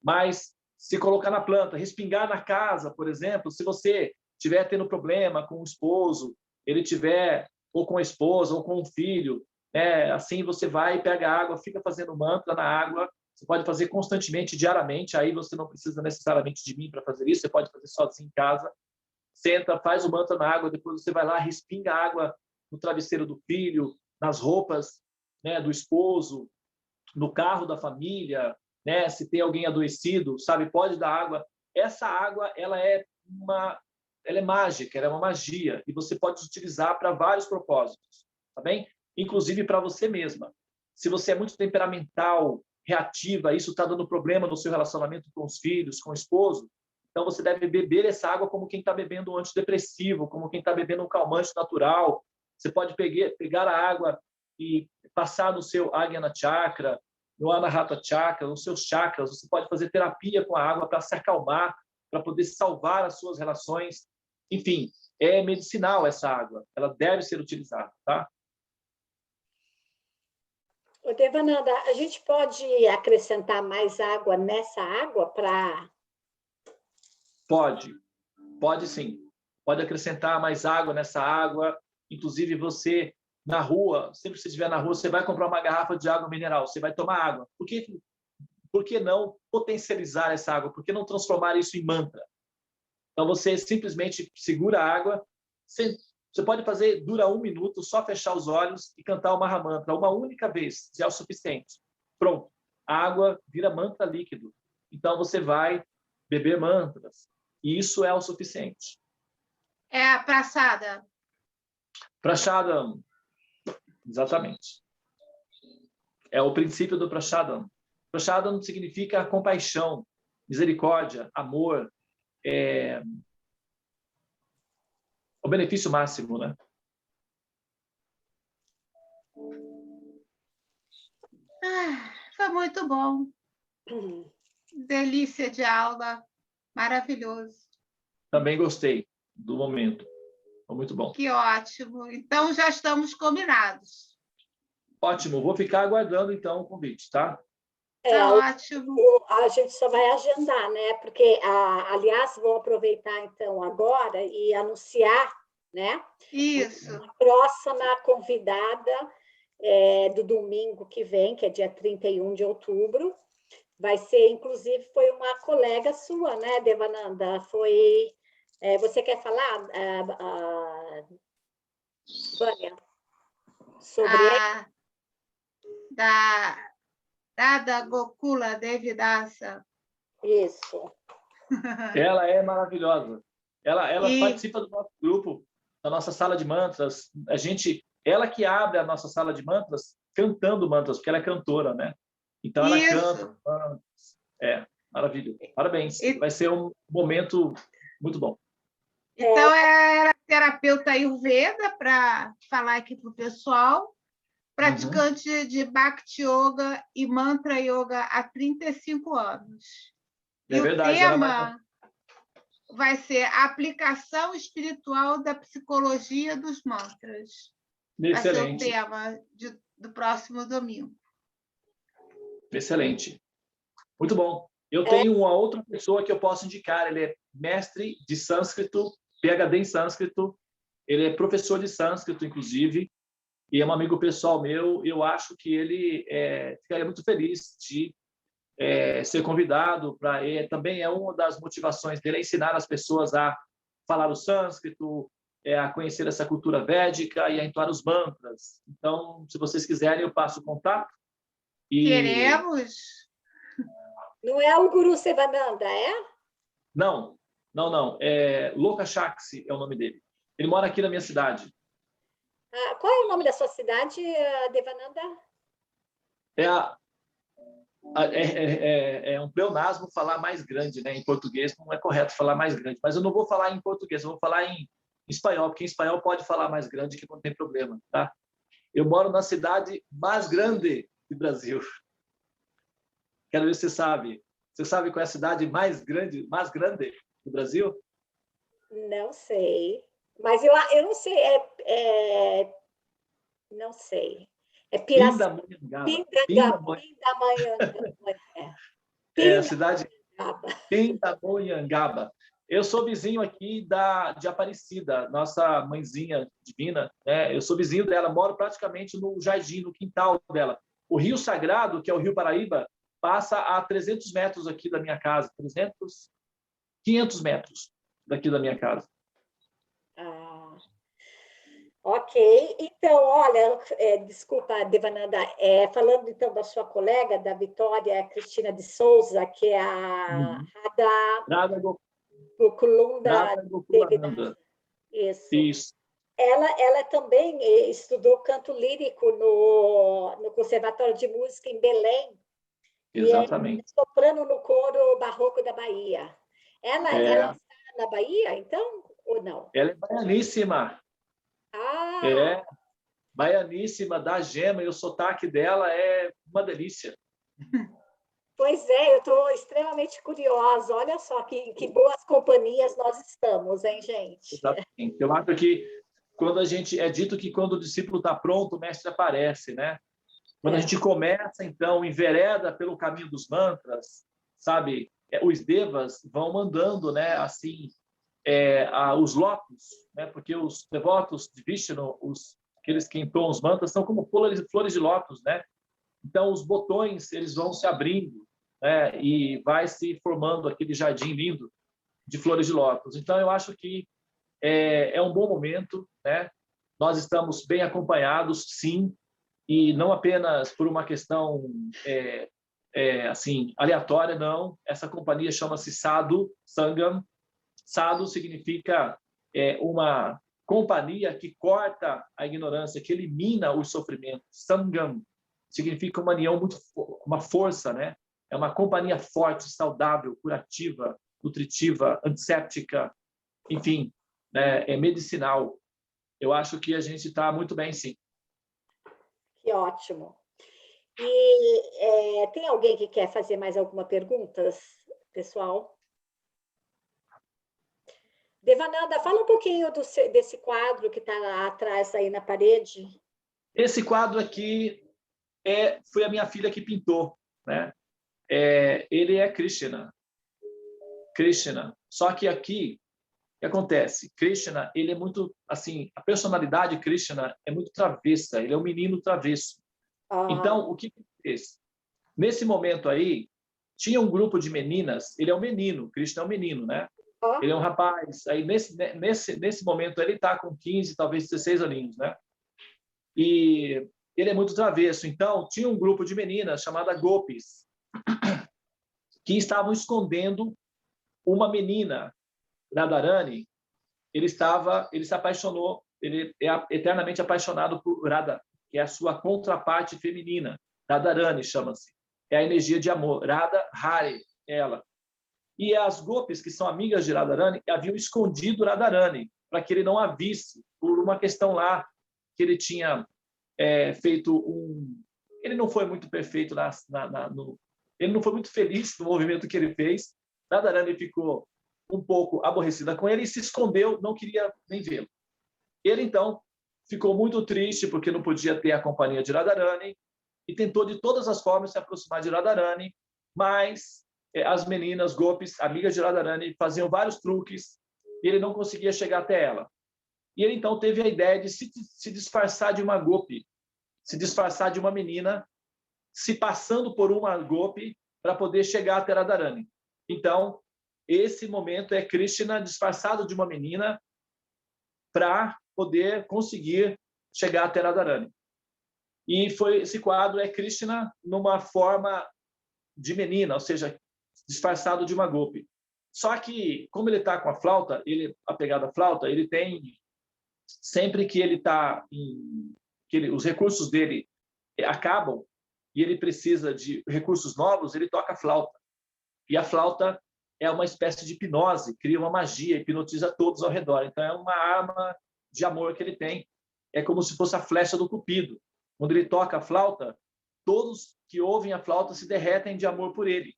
Mas, se colocar na planta, respingar na casa, por exemplo, se você estiver tendo problema com o esposo, ele tiver ou com a esposa ou com o filho, né? Assim você vai e pega a água, fica fazendo mantra na água. Você pode fazer constantemente, diariamente. Aí você não precisa necessariamente de mim para fazer isso. Você pode fazer sozinho em casa. Senta, faz o mantra na água, depois você vai lá, respinga a água no travesseiro do filho, nas roupas, né, do esposo, no carro da família, né, se tem alguém adoecido, sabe, pode dar água. Essa água, ela é mágica, ela é uma magia, e você pode utilizar para vários propósitos, tá bem? Inclusive para você mesma. Se você é muito temperamental, reativa, isso está dando problema no seu relacionamento com os filhos, com o esposo, então você deve beber essa água como quem está bebendo um antidepressivo, como quem está bebendo um calmante natural. Você pode pegar a água e passar no seu Ajna Chakra, no Anahata Chakra, nos seus chakras. Você pode fazer terapia com a água para se acalmar, para poder salvar as suas relações. Enfim, é medicinal essa água. Ela deve ser utilizada, tá? Ô, Devananda, a gente pode acrescentar mais água nessa água para... Pode sim. Pode acrescentar mais água nessa água. Inclusive, você, na rua, sempre que você estiver na rua, você vai comprar uma garrafa de água mineral, você vai tomar água. Por que não potencializar essa água? Por que não transformar isso em mantra? Então, você simplesmente segura a água. Você pode fazer, dura 1 minuto, só fechar os olhos e cantar o Mahamantra uma única vez, já é o suficiente. Pronto. A água vira mantra líquido. Então, você vai beber mantras. E isso é o suficiente. É a praçada. Prashadam. Exatamente. É o princípio do Prashadam. Prashadam significa compaixão, misericórdia, amor, o benefício máximo, né? Foi muito bom. Delícia de aula. Maravilhoso. Também gostei do momento. Foi muito bom. Que ótimo. Então, já estamos combinados. Ótimo. Vou ficar aguardando, então, o convite, tá? Tá ótimo. A gente só vai agendar, né? Porque, aliás, vou aproveitar, então, agora e anunciar, né? Isso. A próxima convidada do domingo que vem, que é dia 31 de outubro, vai ser, inclusive, foi uma colega sua, né, Devananda? Você quer falar, Vânia, sobre da Gokula Devidasa. isso? Ela é maravilhosa. Ela participa do nosso grupo, da nossa sala de mantras. Ela que abre a nossa sala de mantras cantando mantras, porque ela é cantora, né? Então, ela canta. Maravilha. Parabéns. Vai ser um momento muito bom. Então, ela é terapeuta Ayurveda, para falar aqui para o pessoal, praticante de Bhakti Yoga e Mantra Yoga há 35 anos. E verdade, o tema vai ser a aplicação espiritual da psicologia dos mantras. Excelente. Vai ser o tema do próximo domingo. Excelente. Muito bom. Eu tenho uma outra pessoa que eu posso indicar. Ele é mestre de sânscrito, PhD em sânscrito. Ele é professor de sânscrito, inclusive, e é um amigo pessoal meu. Eu acho que ele ficaria muito feliz de ser convidado. Também é uma das motivações dele, ensinar as pessoas a falar o sânscrito, a conhecer essa cultura védica e a entoar os mantras. Então, se vocês quiserem, eu passo o contato. Queremos. Não é o Guru Sivananda, é? Não. Lokashaksi é o nome dele. Ele mora aqui na minha cidade. Qual é o nome da sua cidade, Devananda? É um pleonasmo falar mais grande, né? Em português não é correto falar mais grande, mas eu não vou falar em português, eu vou falar em espanhol, porque em espanhol pode falar mais grande, que não tem problema, tá? Eu moro na cidade mais grande do Brasil. Quero ver se você sabe. Você sabe qual é a cidade mais grande do Brasil? Não sei. Mas eu não sei. Não sei. É Pindamonhangaba. É a cidade Pindamonhangaba. Eu sou vizinho aqui de Aparecida, nossa mãezinha divina, né? Eu sou vizinho dela, moro praticamente no jardim, no quintal dela. O Rio Sagrado, que é o Rio Paraíba, passa a 300 metros aqui da minha casa, 300, 500 metros daqui da minha casa. Ah, ok. Então, olha, desculpa, Devananda, falando então da sua colega, da Vitória Cristina de Souza, que é a Radha Nada, Gokulunda nada, Devinanda. Isso. Isso, Ela também estudou canto lírico no Conservatório de Música em Belém e é exatamente. soprano no coro barroco da Bahia. Ela É, está na Bahia, então, ou não? ela é baianíssima. Ah, É, baianíssima, da gema, e o sotaque dela é uma delícia. pois é, eu estou extremamente curiosa. Olha só que boas companhias nós estamos, hein, gente? Exatamente. Eu acho que quando a gente é dito que quando o discípulo está pronto, o mestre aparece, né? Quando a gente começa, então, envereda pelo caminho dos mantras, sabe? Os devas vão mandando, né? Assim, os lotos, né? Porque os devotos de Vishnu, aqueles que entoam os mantras, são como flores de lótus, né? Então, os botões eles vão se abrindo, né? E vai se formando aquele jardim lindo de flores de lótus. Então, eu acho que é um bom momento, né? Nós estamos bem acompanhados, sim, e não apenas por uma questão assim aleatória, não. Essa companhia chama-se Sadhu Sangam. Sadhu significa uma companhia que corta a ignorância, que elimina os sofrimentos. Sangam significa uma união muito, uma força, né? É uma companhia forte, saudável, curativa, nutritiva, antisséptica, enfim, né? É medicinal. Eu acho que a gente está muito bem, sim. Que ótimo. E tem alguém que quer fazer mais alguma pergunta, pessoal? Devananda, fala um pouquinho desse quadro que está atrás aí na parede. Esse quadro aqui foi a minha filha que pintou, né? Ele é Krishna. Krishna. Só que aqui, o que acontece? Krishna, ele é muito, assim, a personalidade Krishna é muito travessa, ele é um menino travesso. Então, o que ele fez? Nesse momento aí, tinha um grupo de meninas, ele é um menino, Krishna é um menino, né? Ele é um rapaz. Aí, nesse momento, ele está com 15, talvez 16 aninhos, né? E ele é muito travesso. Então, tinha um grupo de meninas chamada Gopis, que estavam escondendo uma menina, Radharani. Ele se apaixonou, ele é eternamente apaixonado por Radha, que é a sua contraparte feminina. Radharani chama-se. É a energia de amor. Radha Hari, ela. E as Gopis, que são amigas de Radharani, haviam escondido Radharani para que ele não a visse, por uma questão lá que ele tinha feito um... Ele não foi muito perfeito ele não foi muito feliz no movimento que ele fez. Radharani ficou um pouco aborrecida com ele e se escondeu, não queria nem vê-lo. Ele, então, ficou muito triste porque não podia ter a companhia de Radharani e tentou de todas as formas se aproximar de Radharani, mas as meninas Gopis, amigas de Radharani, faziam vários truques e ele não conseguia chegar até ela. E ele, então, teve a ideia de se disfarçar de uma Gopi, se disfarçar de uma menina, se passando por uma Gopi para poder chegar até Radharani. Então, esse momento é Krishna disfarçado de uma menina para poder conseguir chegar até Radharani. E esse quadro é Krishna numa forma de menina, ou seja, disfarçado de uma Gopi. Só que, como ele está com a flauta, apegado à flauta, ele tem, sempre que ele está os recursos dele acabam e ele precisa de recursos novos, ele toca a flauta. E a flauta é uma espécie de hipnose, cria uma magia, hipnotiza todos ao redor. Então, é uma arma de amor que ele tem. É como se fosse a flecha do Cupido. Quando ele toca a flauta, todos que ouvem a flauta se derretem de amor por ele.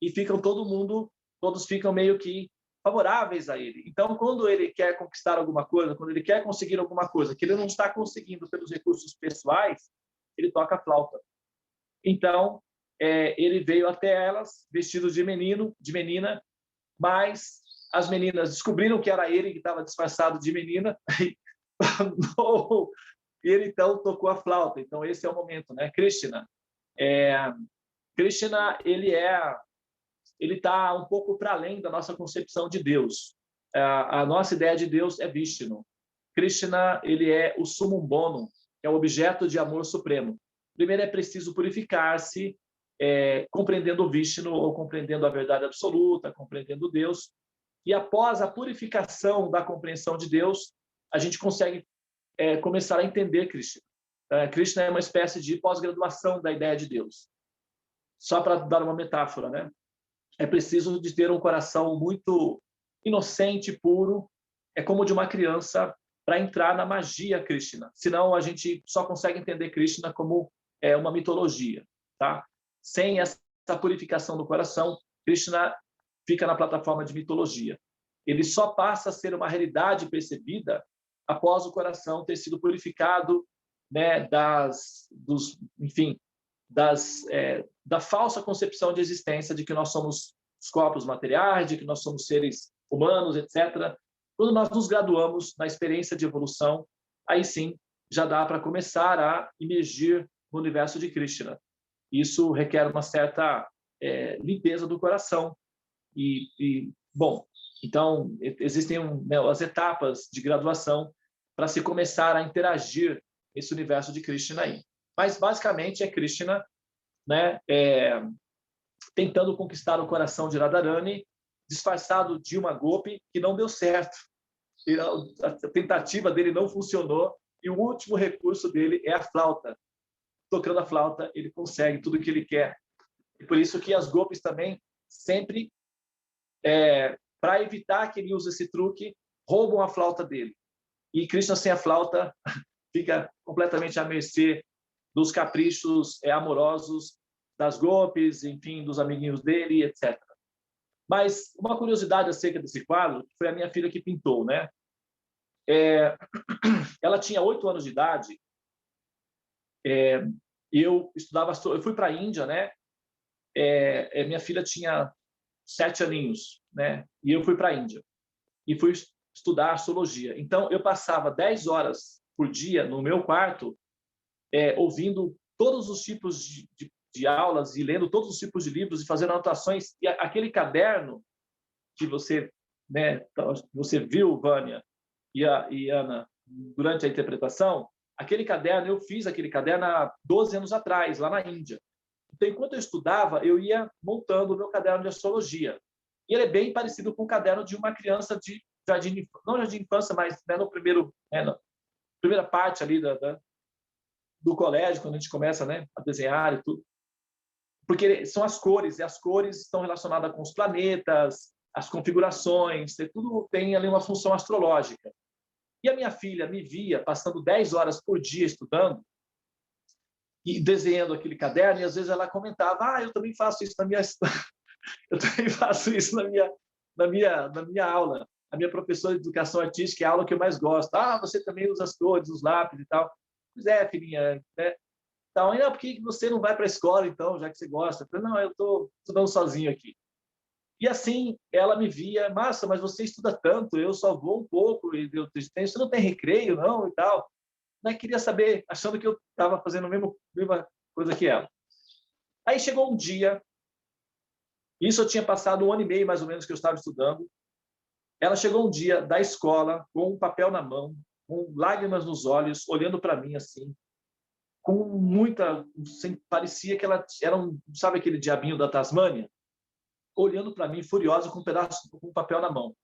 E todos ficam meio que favoráveis a ele. Então, quando ele quer conquistar alguma coisa, quando ele quer conseguir alguma coisa que ele não está conseguindo pelos recursos pessoais, ele toca a flauta. Então, ele veio até elas vestido de menina, mas as meninas descobriram que era ele que estava disfarçado de menina, e ele então tocou a flauta. Então esse é o momento, né? Krishna, Krishna ele está um pouco para além da nossa concepção de Deus. A nossa ideia de Deus é Vishnu. Krishna ele é o summum bonum, que é o objeto de amor supremo. Primeiro é preciso purificar-se, compreendendo o Vishnu, ou compreendendo a verdade absoluta, compreendendo Deus. E após a purificação da compreensão de Deus, a gente consegue começar a entender Krishna. Krishna é uma espécie de pós-graduação da ideia de Deus. Só para dar uma metáfora, né? É preciso de ter um coração muito inocente, puro, é como o de uma criança, para entrar na magia Krishna. Senão a gente só consegue entender Krishna como uma mitologia, tá? Sem essa purificação do coração, Krishna fica na plataforma de mitologia. Ele só passa a ser uma realidade percebida após o coração ter sido purificado, né, da falsa concepção de existência de que nós somos os corpos materiais, de que nós somos seres humanos, etc. Quando nós nos graduamos na experiência de evolução, aí sim já dá para começar a imergir no universo de Krishna. Isso requer uma certa limpeza do coração. Bom, então existem as etapas de graduação para se começar a interagir nesse universo de Krishna aí. Mas basicamente é Krishna, né, tentando conquistar o coração de Radharani, disfarçado de uma golpe que não deu certo. A tentativa dele não funcionou e o último recurso dele é a flauta. Tocando a flauta, ele consegue tudo o que ele quer. E por isso que as golpes também sempre, para evitar que ele use esse truque, roubam a flauta dele. E Krishna sem a flauta fica completamente à mercê dos caprichos amorosos das golpes, enfim, dos amiguinhos dele, etc. Mas uma curiosidade acerca desse quadro foi a minha filha que pintou, né? Ela tinha 8 anos de idade. Eu fui para a Índia, né? Minha filha tinha 7 aninhos, né? E eu fui para a Índia e fui estudar astrologia. Então eu passava 10 horas por dia no meu quarto, ouvindo todos os tipos de aulas e lendo todos os tipos de livros e fazendo anotações. E aquele caderno que você, né, você viu, Vânia e Ana, durante a interpretação, eu fiz aquele caderno há 12 anos atrás, lá na Índia. Então, enquanto eu estudava, eu ia montando o meu caderno de astrologia. E ele é bem parecido com o caderno de uma criança de jardim, não jardim de infância, mas na primeira parte ali do colégio, quando a gente começa, né, a desenhar e tudo. Porque são as cores, e as cores estão relacionadas com os planetas, as configurações, tudo tem ali uma função astrológica. E a minha filha me via passando 10 horas por dia estudando e desenhando aquele caderno, e às vezes ela comentava: eu também faço isso na minha eu também faço isso na minha aula. A minha professora de educação artística é a aula que eu mais gosto. Você também usa as cores, os lápis e tal. Pois é, filhinha, né? Então, por que você não vai para a escola, então, já que você gosta? Eu falei: não, eu estou estudando sozinho aqui. E assim, ela me via: Márcia, mas você estuda tanto, eu só vou um pouco, você não tem recreio, não, e tal. Mas queria saber, achando que eu estava fazendo a mesma coisa que ela. Aí chegou um dia, isso eu tinha passado 1 ano e meio, mais ou menos, que eu estava estudando. Ela chegou um dia da escola, com um papel na mão, com lágrimas nos olhos, olhando para mim assim, com muita... parecia que ela era sabe aquele diabinho da Tasmânia? Olhando para mim, furiosa, com um papel na mão.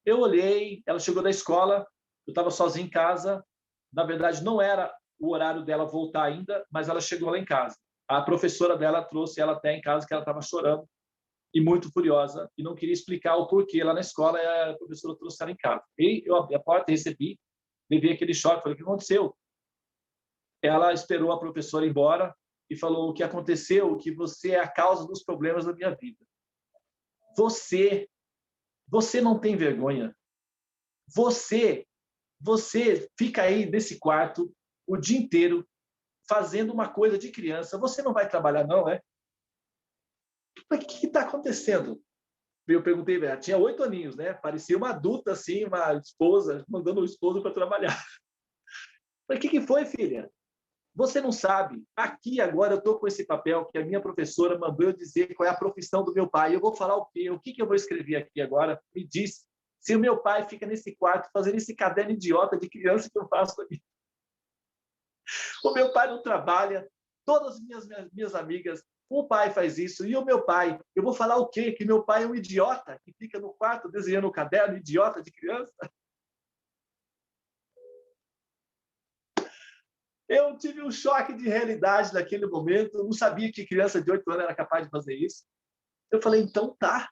Eu olhei, ela chegou da escola, eu estava sozinho em casa. Na verdade, não era o horário dela voltar ainda, mas ela chegou lá em casa. A professora dela trouxe ela até em casa, que ela estava chorando e muito furiosa, e não queria explicar o porquê lá na escola, e a professora trouxe ela em casa. E eu abri a porta, recebi, levei aquele choque, falei: o que aconteceu? Ela esperou a professora ir embora e falou: o que aconteceu, que você é a causa dos problemas da minha vida. Você não tem vergonha. Você fica aí nesse quarto o dia inteiro fazendo uma coisa de criança. Você não vai trabalhar, não, é? O que está acontecendo? eu perguntei, ela tinha 8 aninhos, né? Parecia uma adulta, assim, uma esposa, mandando o esposo para trabalhar. Falei, o que foi, filha? Você não sabe. Aqui agora eu estou com esse papel que a minha professora mandou eu dizer qual é a profissão do meu pai. Eu vou falar o quê? O que eu vou escrever aqui agora? Me diz. Se o meu pai fica nesse quarto fazendo esse caderno idiota de criança que eu faço aqui. O meu pai não trabalha. Todas as minhas amigas, o pai faz isso. E o meu pai? Eu vou falar o quê? Que meu pai é um idiota que fica no quarto desenhando o caderno idiota de criança? Eu tive um choque de realidade naquele momento. Eu não sabia que criança de 8 anos era capaz de fazer isso. Eu falei, então tá.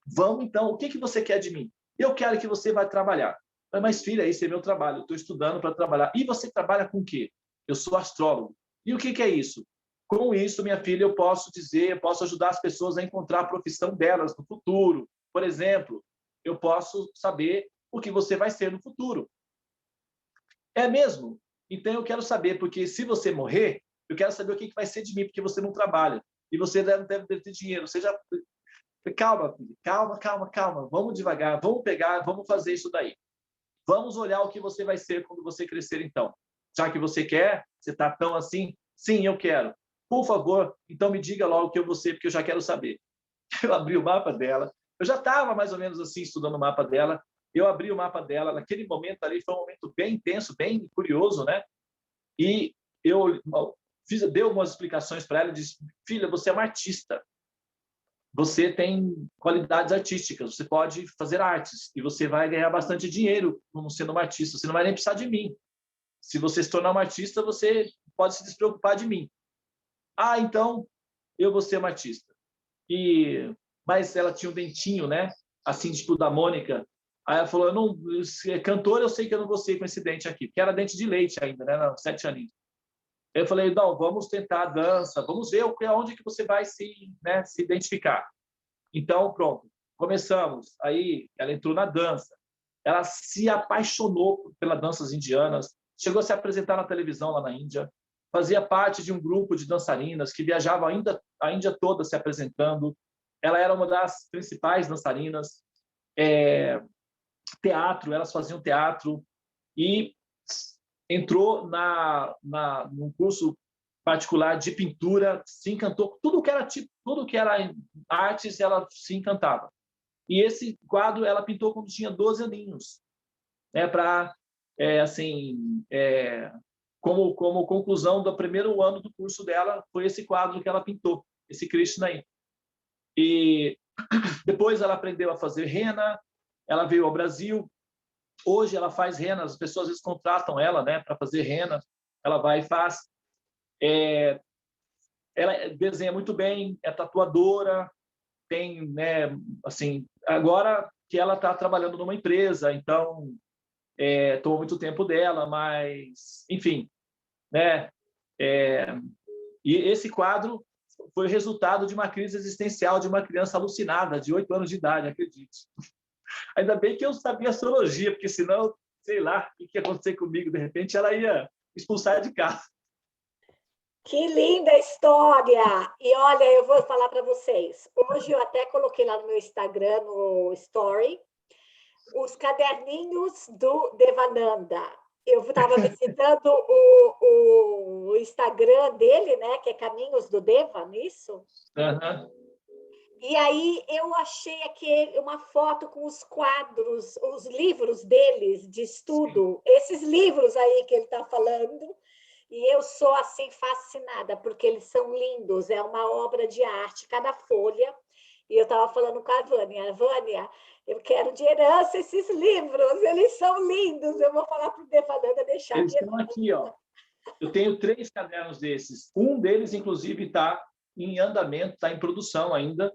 Vamos então. O que você quer de mim? Eu quero que você vá trabalhar. Eu falei, mas filha, esse é meu trabalho. Eu estou estudando para trabalhar. E você trabalha com o quê? Eu sou astrólogo. E o que é isso? Com isso, minha filha, eu posso dizer, eu posso ajudar as pessoas a encontrar a profissão delas no futuro. Por exemplo, eu posso saber o que você vai ser no futuro. É mesmo? Então, eu quero saber, porque se você morrer, eu quero saber o que vai ser de mim, porque você não trabalha. E você deve ter dinheiro. Você já... Calma, filho. Calma. Vamos devagar. Vamos pegar, vamos fazer isso daí. Vamos olhar o que você vai ser quando você crescer, então. Já que você quer, você está tão assim? Sim, eu quero. Por favor, então me diga logo o que eu vou ser, porque eu já quero saber. Eu abri o mapa dela. Eu já estava mais ou menos assim, estudando o mapa dela. Eu abri o mapa dela. Naquele momento ali, foi um momento bem intenso, bem curioso, né? E eu dei algumas explicações para ela. Disse, filha, você é uma artista. Você tem qualidades artísticas. Você pode fazer artes. E você vai ganhar bastante dinheiro como sendo uma artista. Você não vai nem precisar de mim. Se você se tornar uma artista, você pode se despreocupar de mim. Ah, então eu vou ser uma artista. Mas ela tinha um dentinho, né? Assim, tipo da Mônica. Aí ela falou, cantora eu sei que eu não vou ser com esse dente aqui, porque era dente de leite ainda, né? Não, 7 aninhos. Eu falei, não, vamos tentar a dança, vamos ver onde que você vai se identificar. Então, pronto, começamos. Aí ela entrou na dança. Ela se apaixonou pelas danças indianas, chegou a se apresentar na televisão lá na Índia, fazia parte de um grupo de dançarinas que viajava a Índia toda se apresentando. Ela era uma das principais dançarinas. Teatro, elas faziam teatro e entrou num curso particular de pintura, se encantou, tudo que era artes, ela se encantava. E esse quadro ela pintou quando tinha 12 aninhos, né, como conclusão do primeiro ano do curso dela, foi esse quadro que ela pintou, esse Krishna aí. E depois ela aprendeu a fazer rena, ela veio ao Brasil. Hoje ela faz rena, as pessoas às vezes contratam ela, né, para fazer rena. Ela vai e faz. Ela desenha muito bem, é tatuadora, tem, né, assim, agora que ela está trabalhando numa empresa, então tomou muito tempo dela, mas, enfim, né? E esse quadro foi o resultado de uma crise existencial de uma criança alucinada, de 8 anos de idade, acredite. Ainda bem que eu sabia astrologia, porque senão, sei lá, o que ia acontecer comigo, de repente ela ia expulsar de casa. Que linda história! E olha, eu vou falar para vocês. Hoje eu até coloquei lá no meu Instagram, no Story, os caderninhos do Devananda. Eu estava visitando o Instagram dele, né? Que é Caminhos do Deva, não é isso? Uhum. E aí eu achei aqui uma foto com os quadros, os livros deles de estudo, sim, esses livros aí que ele está falando. E eu sou assim fascinada, porque eles são lindos, é uma obra de arte, cada folha. E eu estava falando com a Vânia, eu quero de herança esses livros, eles são lindos, eu vou falar para o Devananda deixar. Eles estão aqui, ó. Eu tenho 3 cadernos desses. Um deles, inclusive, está em andamento, está em produção ainda.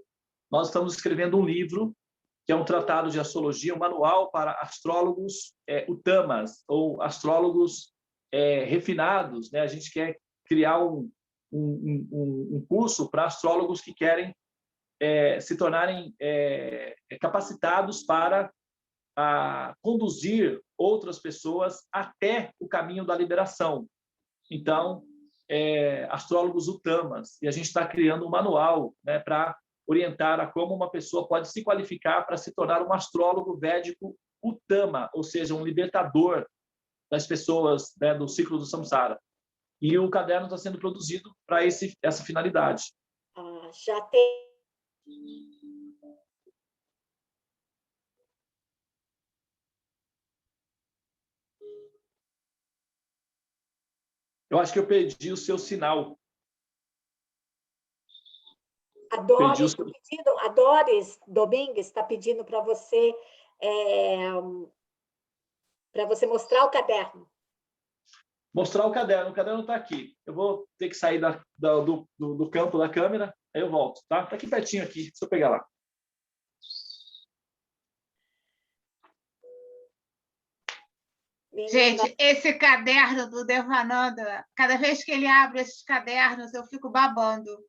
Nós estamos escrevendo um livro, que é um tratado de astrologia, um manual para astrólogos utamas, ou astrólogos refinados, né? A gente quer criar um curso para astrólogos que querem se tornarem capacitados para conduzir outras pessoas até o caminho da liberação. Então, astrólogos utamas, e a gente está criando um manual, né, para orientar a como uma pessoa pode se qualificar para se tornar um astrólogo védico Uttama, ou seja, um libertador das pessoas, né, do ciclo do samsara. E o caderno está sendo produzido para essa finalidade. Já tem. Eu acho que eu perdi o seu sinal. A Doris Domingues está pedindo para você mostrar o caderno. Mostrar o caderno está aqui. Eu vou ter que sair do campo da câmera, aí eu volto, tá? Está aqui pertinho aqui, deixa eu pegar lá. Gente, esse caderno do Devananda, cada vez que ele abre esses cadernos, eu fico babando.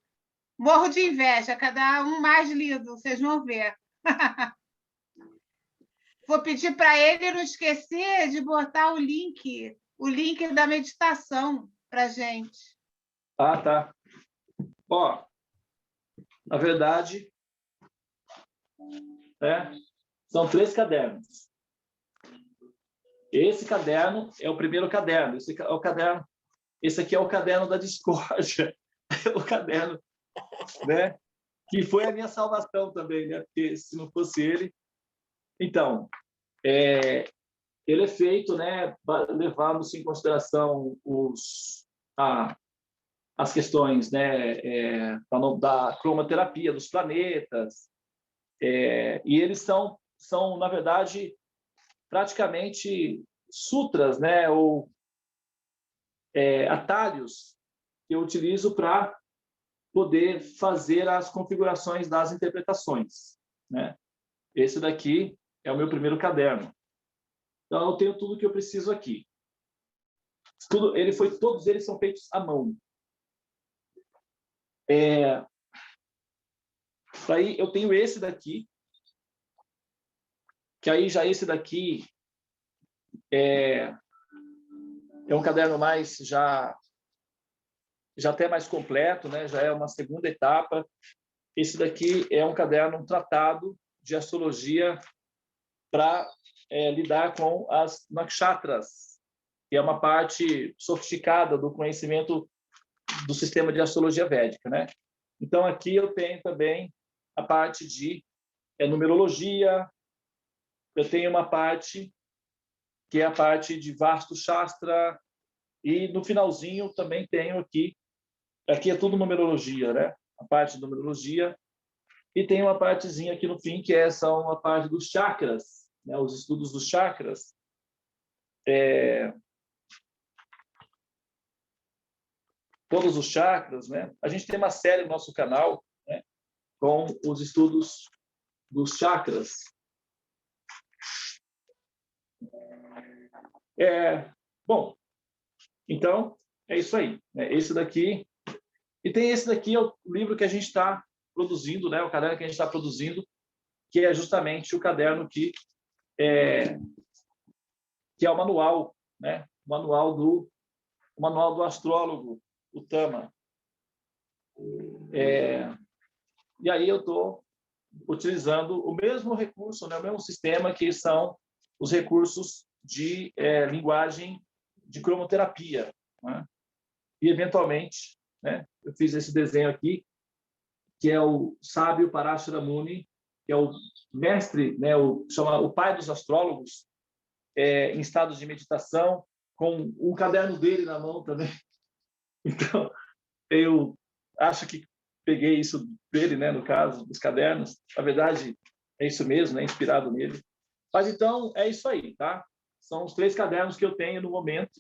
Morro de inveja, cada um mais lindo, vocês vão ver. Vou pedir para ele não esquecer de botar o link da meditação para a gente. Ah, tá. Ó, na verdade, são 3 cadernos. Esse caderno é o primeiro caderno. Esse aqui é o caderno da discórdia. É o caderno, né? Que foi a minha salvação também, né? Porque se não fosse ele... Então, ele é feito, né, levando-se em consideração as questões, né, da cromoterapia dos planetas, e eles são, na verdade, praticamente sutras, né, ou atalhos que eu utilizo para poder fazer as configurações das interpretações, né? Esse daqui é o meu primeiro caderno. Então, eu tenho tudo que eu preciso aqui. Todos eles são feitos à mão. Aí eu tenho esse daqui, que aí já esse daqui é um caderno mais já até mais completo, né? Já é uma segunda etapa. Esse daqui é um caderno, um tratado de astrologia para lidar com as nakshatras, que é uma parte sofisticada do conhecimento do sistema de astrologia védica, né? Então, aqui eu tenho também a parte de numerologia, eu tenho uma parte que é a parte de Vastu Shastra, e no finalzinho também tenho aqui é tudo numerologia, né? A parte de numerologia, e tem uma partezinha aqui no fim, que é só a parte dos chakras, né? Os estudos dos chakras. Todos os chakras, né? A gente tem uma série no nosso canal, né, com os estudos dos chakras. Bom, então, é isso aí, né? Esse daqui. E tem esse daqui, é o livro que a gente está produzindo, né? O caderno que a gente está produzindo, que é justamente o caderno que é o manual, né? O manual do astrólogo, o Tama. E aí eu estou utilizando o mesmo recurso, né? O mesmo sistema, que são os recursos de linguagem de cromoterapia, né? E, eventualmente, né, eu fiz esse desenho aqui, que é o sábio Parashara Muni, que é o mestre, né, chama o pai dos astrólogos, em estados de meditação, com o caderno dele na mão também. Então, eu acho que peguei isso dele, né, no caso, dos cadernos. Na verdade, é isso mesmo, né, inspirado nele. Mas, então, é isso aí, tá? São os 3 cadernos que eu tenho no momento.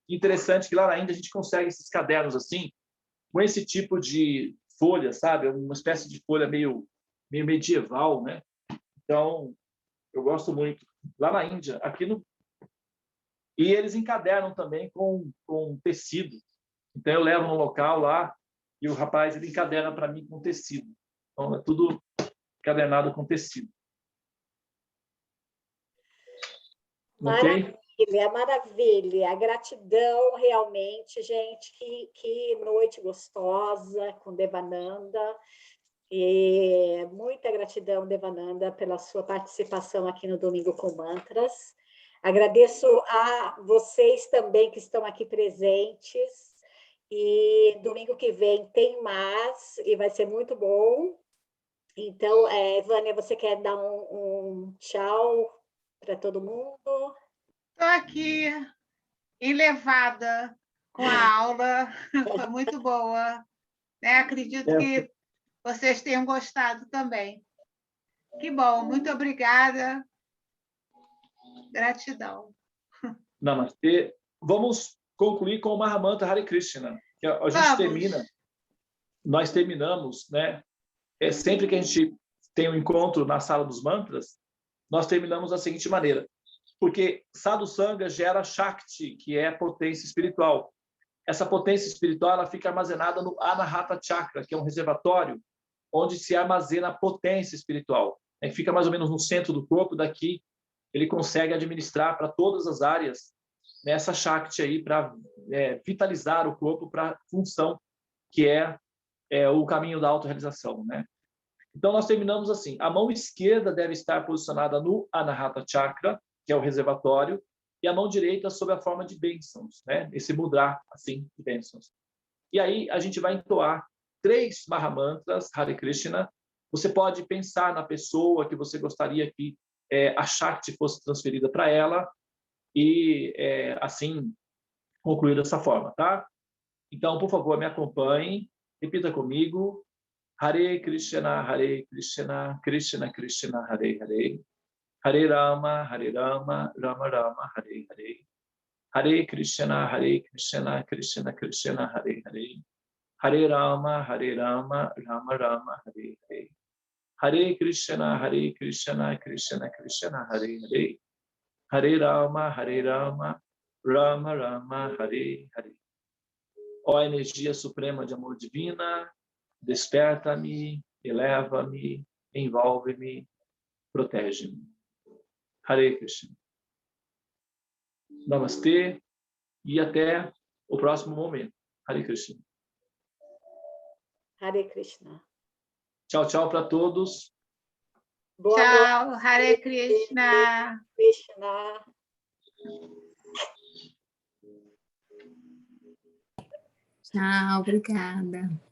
Interessante que lá na Índia a gente consegue esses cadernos assim, com esse tipo de folha, sabe? Uma espécie de folha meio medieval, né? Então, eu gosto muito. Lá na Índia, e eles encadernam também com tecido. Então, eu levo no local lá e o rapaz ele encaderna para mim com tecido. Então, é tudo encadernado com tecido. Maravilha, okay? Maravilha. Gratidão, realmente, gente. Que noite gostosa com Devananda. E muita gratidão, Devananda, pela sua participação aqui no Domingo com Mantras. Agradeço a vocês também que estão aqui presentes. E domingo que vem tem mais, e vai ser muito bom. Então, Vânia, você quer dar um tchau para todo mundo? Estou aqui enlevada com a aula, foi muito boa. Né? Acredito que vocês tenham gostado também. Que bom, muito obrigada. Gratidão. Namastê. Vamos concluir com o Mahamantra Hare Krishna. Que a gente termina, nós terminamos, né? Sempre que a gente tem um encontro na sala dos mantras, nós terminamos da seguinte maneira, porque Sadhu Sangha gera Shakti, que é potência espiritual. Essa potência espiritual ela fica armazenada no Anahata Chakra, que é um reservatório onde se armazena a potência espiritual. Fica mais ou menos no centro do corpo, daqui ele consegue administrar para todas as áreas nessa Shakti aí para vitalizar o corpo para a função que é o caminho da autorrealização, né? Então, nós terminamos assim. A mão esquerda deve estar posicionada no Anahata Chakra, que é o reservatório, e a mão direita sob a forma de bênçãos, né? Esse mudra, assim, de bênçãos. E aí, a gente vai entoar 3 Mahamantras, Hare Krishna. Você pode pensar na pessoa que você gostaria que a Shakti fosse transferida para ela e, assim, concluir dessa forma, tá? Então, por favor, me acompanhe. Repita comigo. Hare Krishna, Krishna Krishna, Hare Hare. Hare Rama, Rama Rama, Hare Hare. Hare Krishna, Krishna Krishna, Hare Hare. Hare Rama, Rama Rama, Hare Hare. Hare Krishna, Krishna Krishna, Hare Hare. Hare Rama, Rama Rama, Hare Hare. Ó energia suprema de amor divina, desperta-me, eleva-me, envolve-me, protege-me. Hare Krishna. Namastê e até o próximo momento. Hare Krishna. Hare Krishna. Tchau, tchau para todos. Boa tchau, noite. Hare Krishna. Krishna. Tchau, obrigada.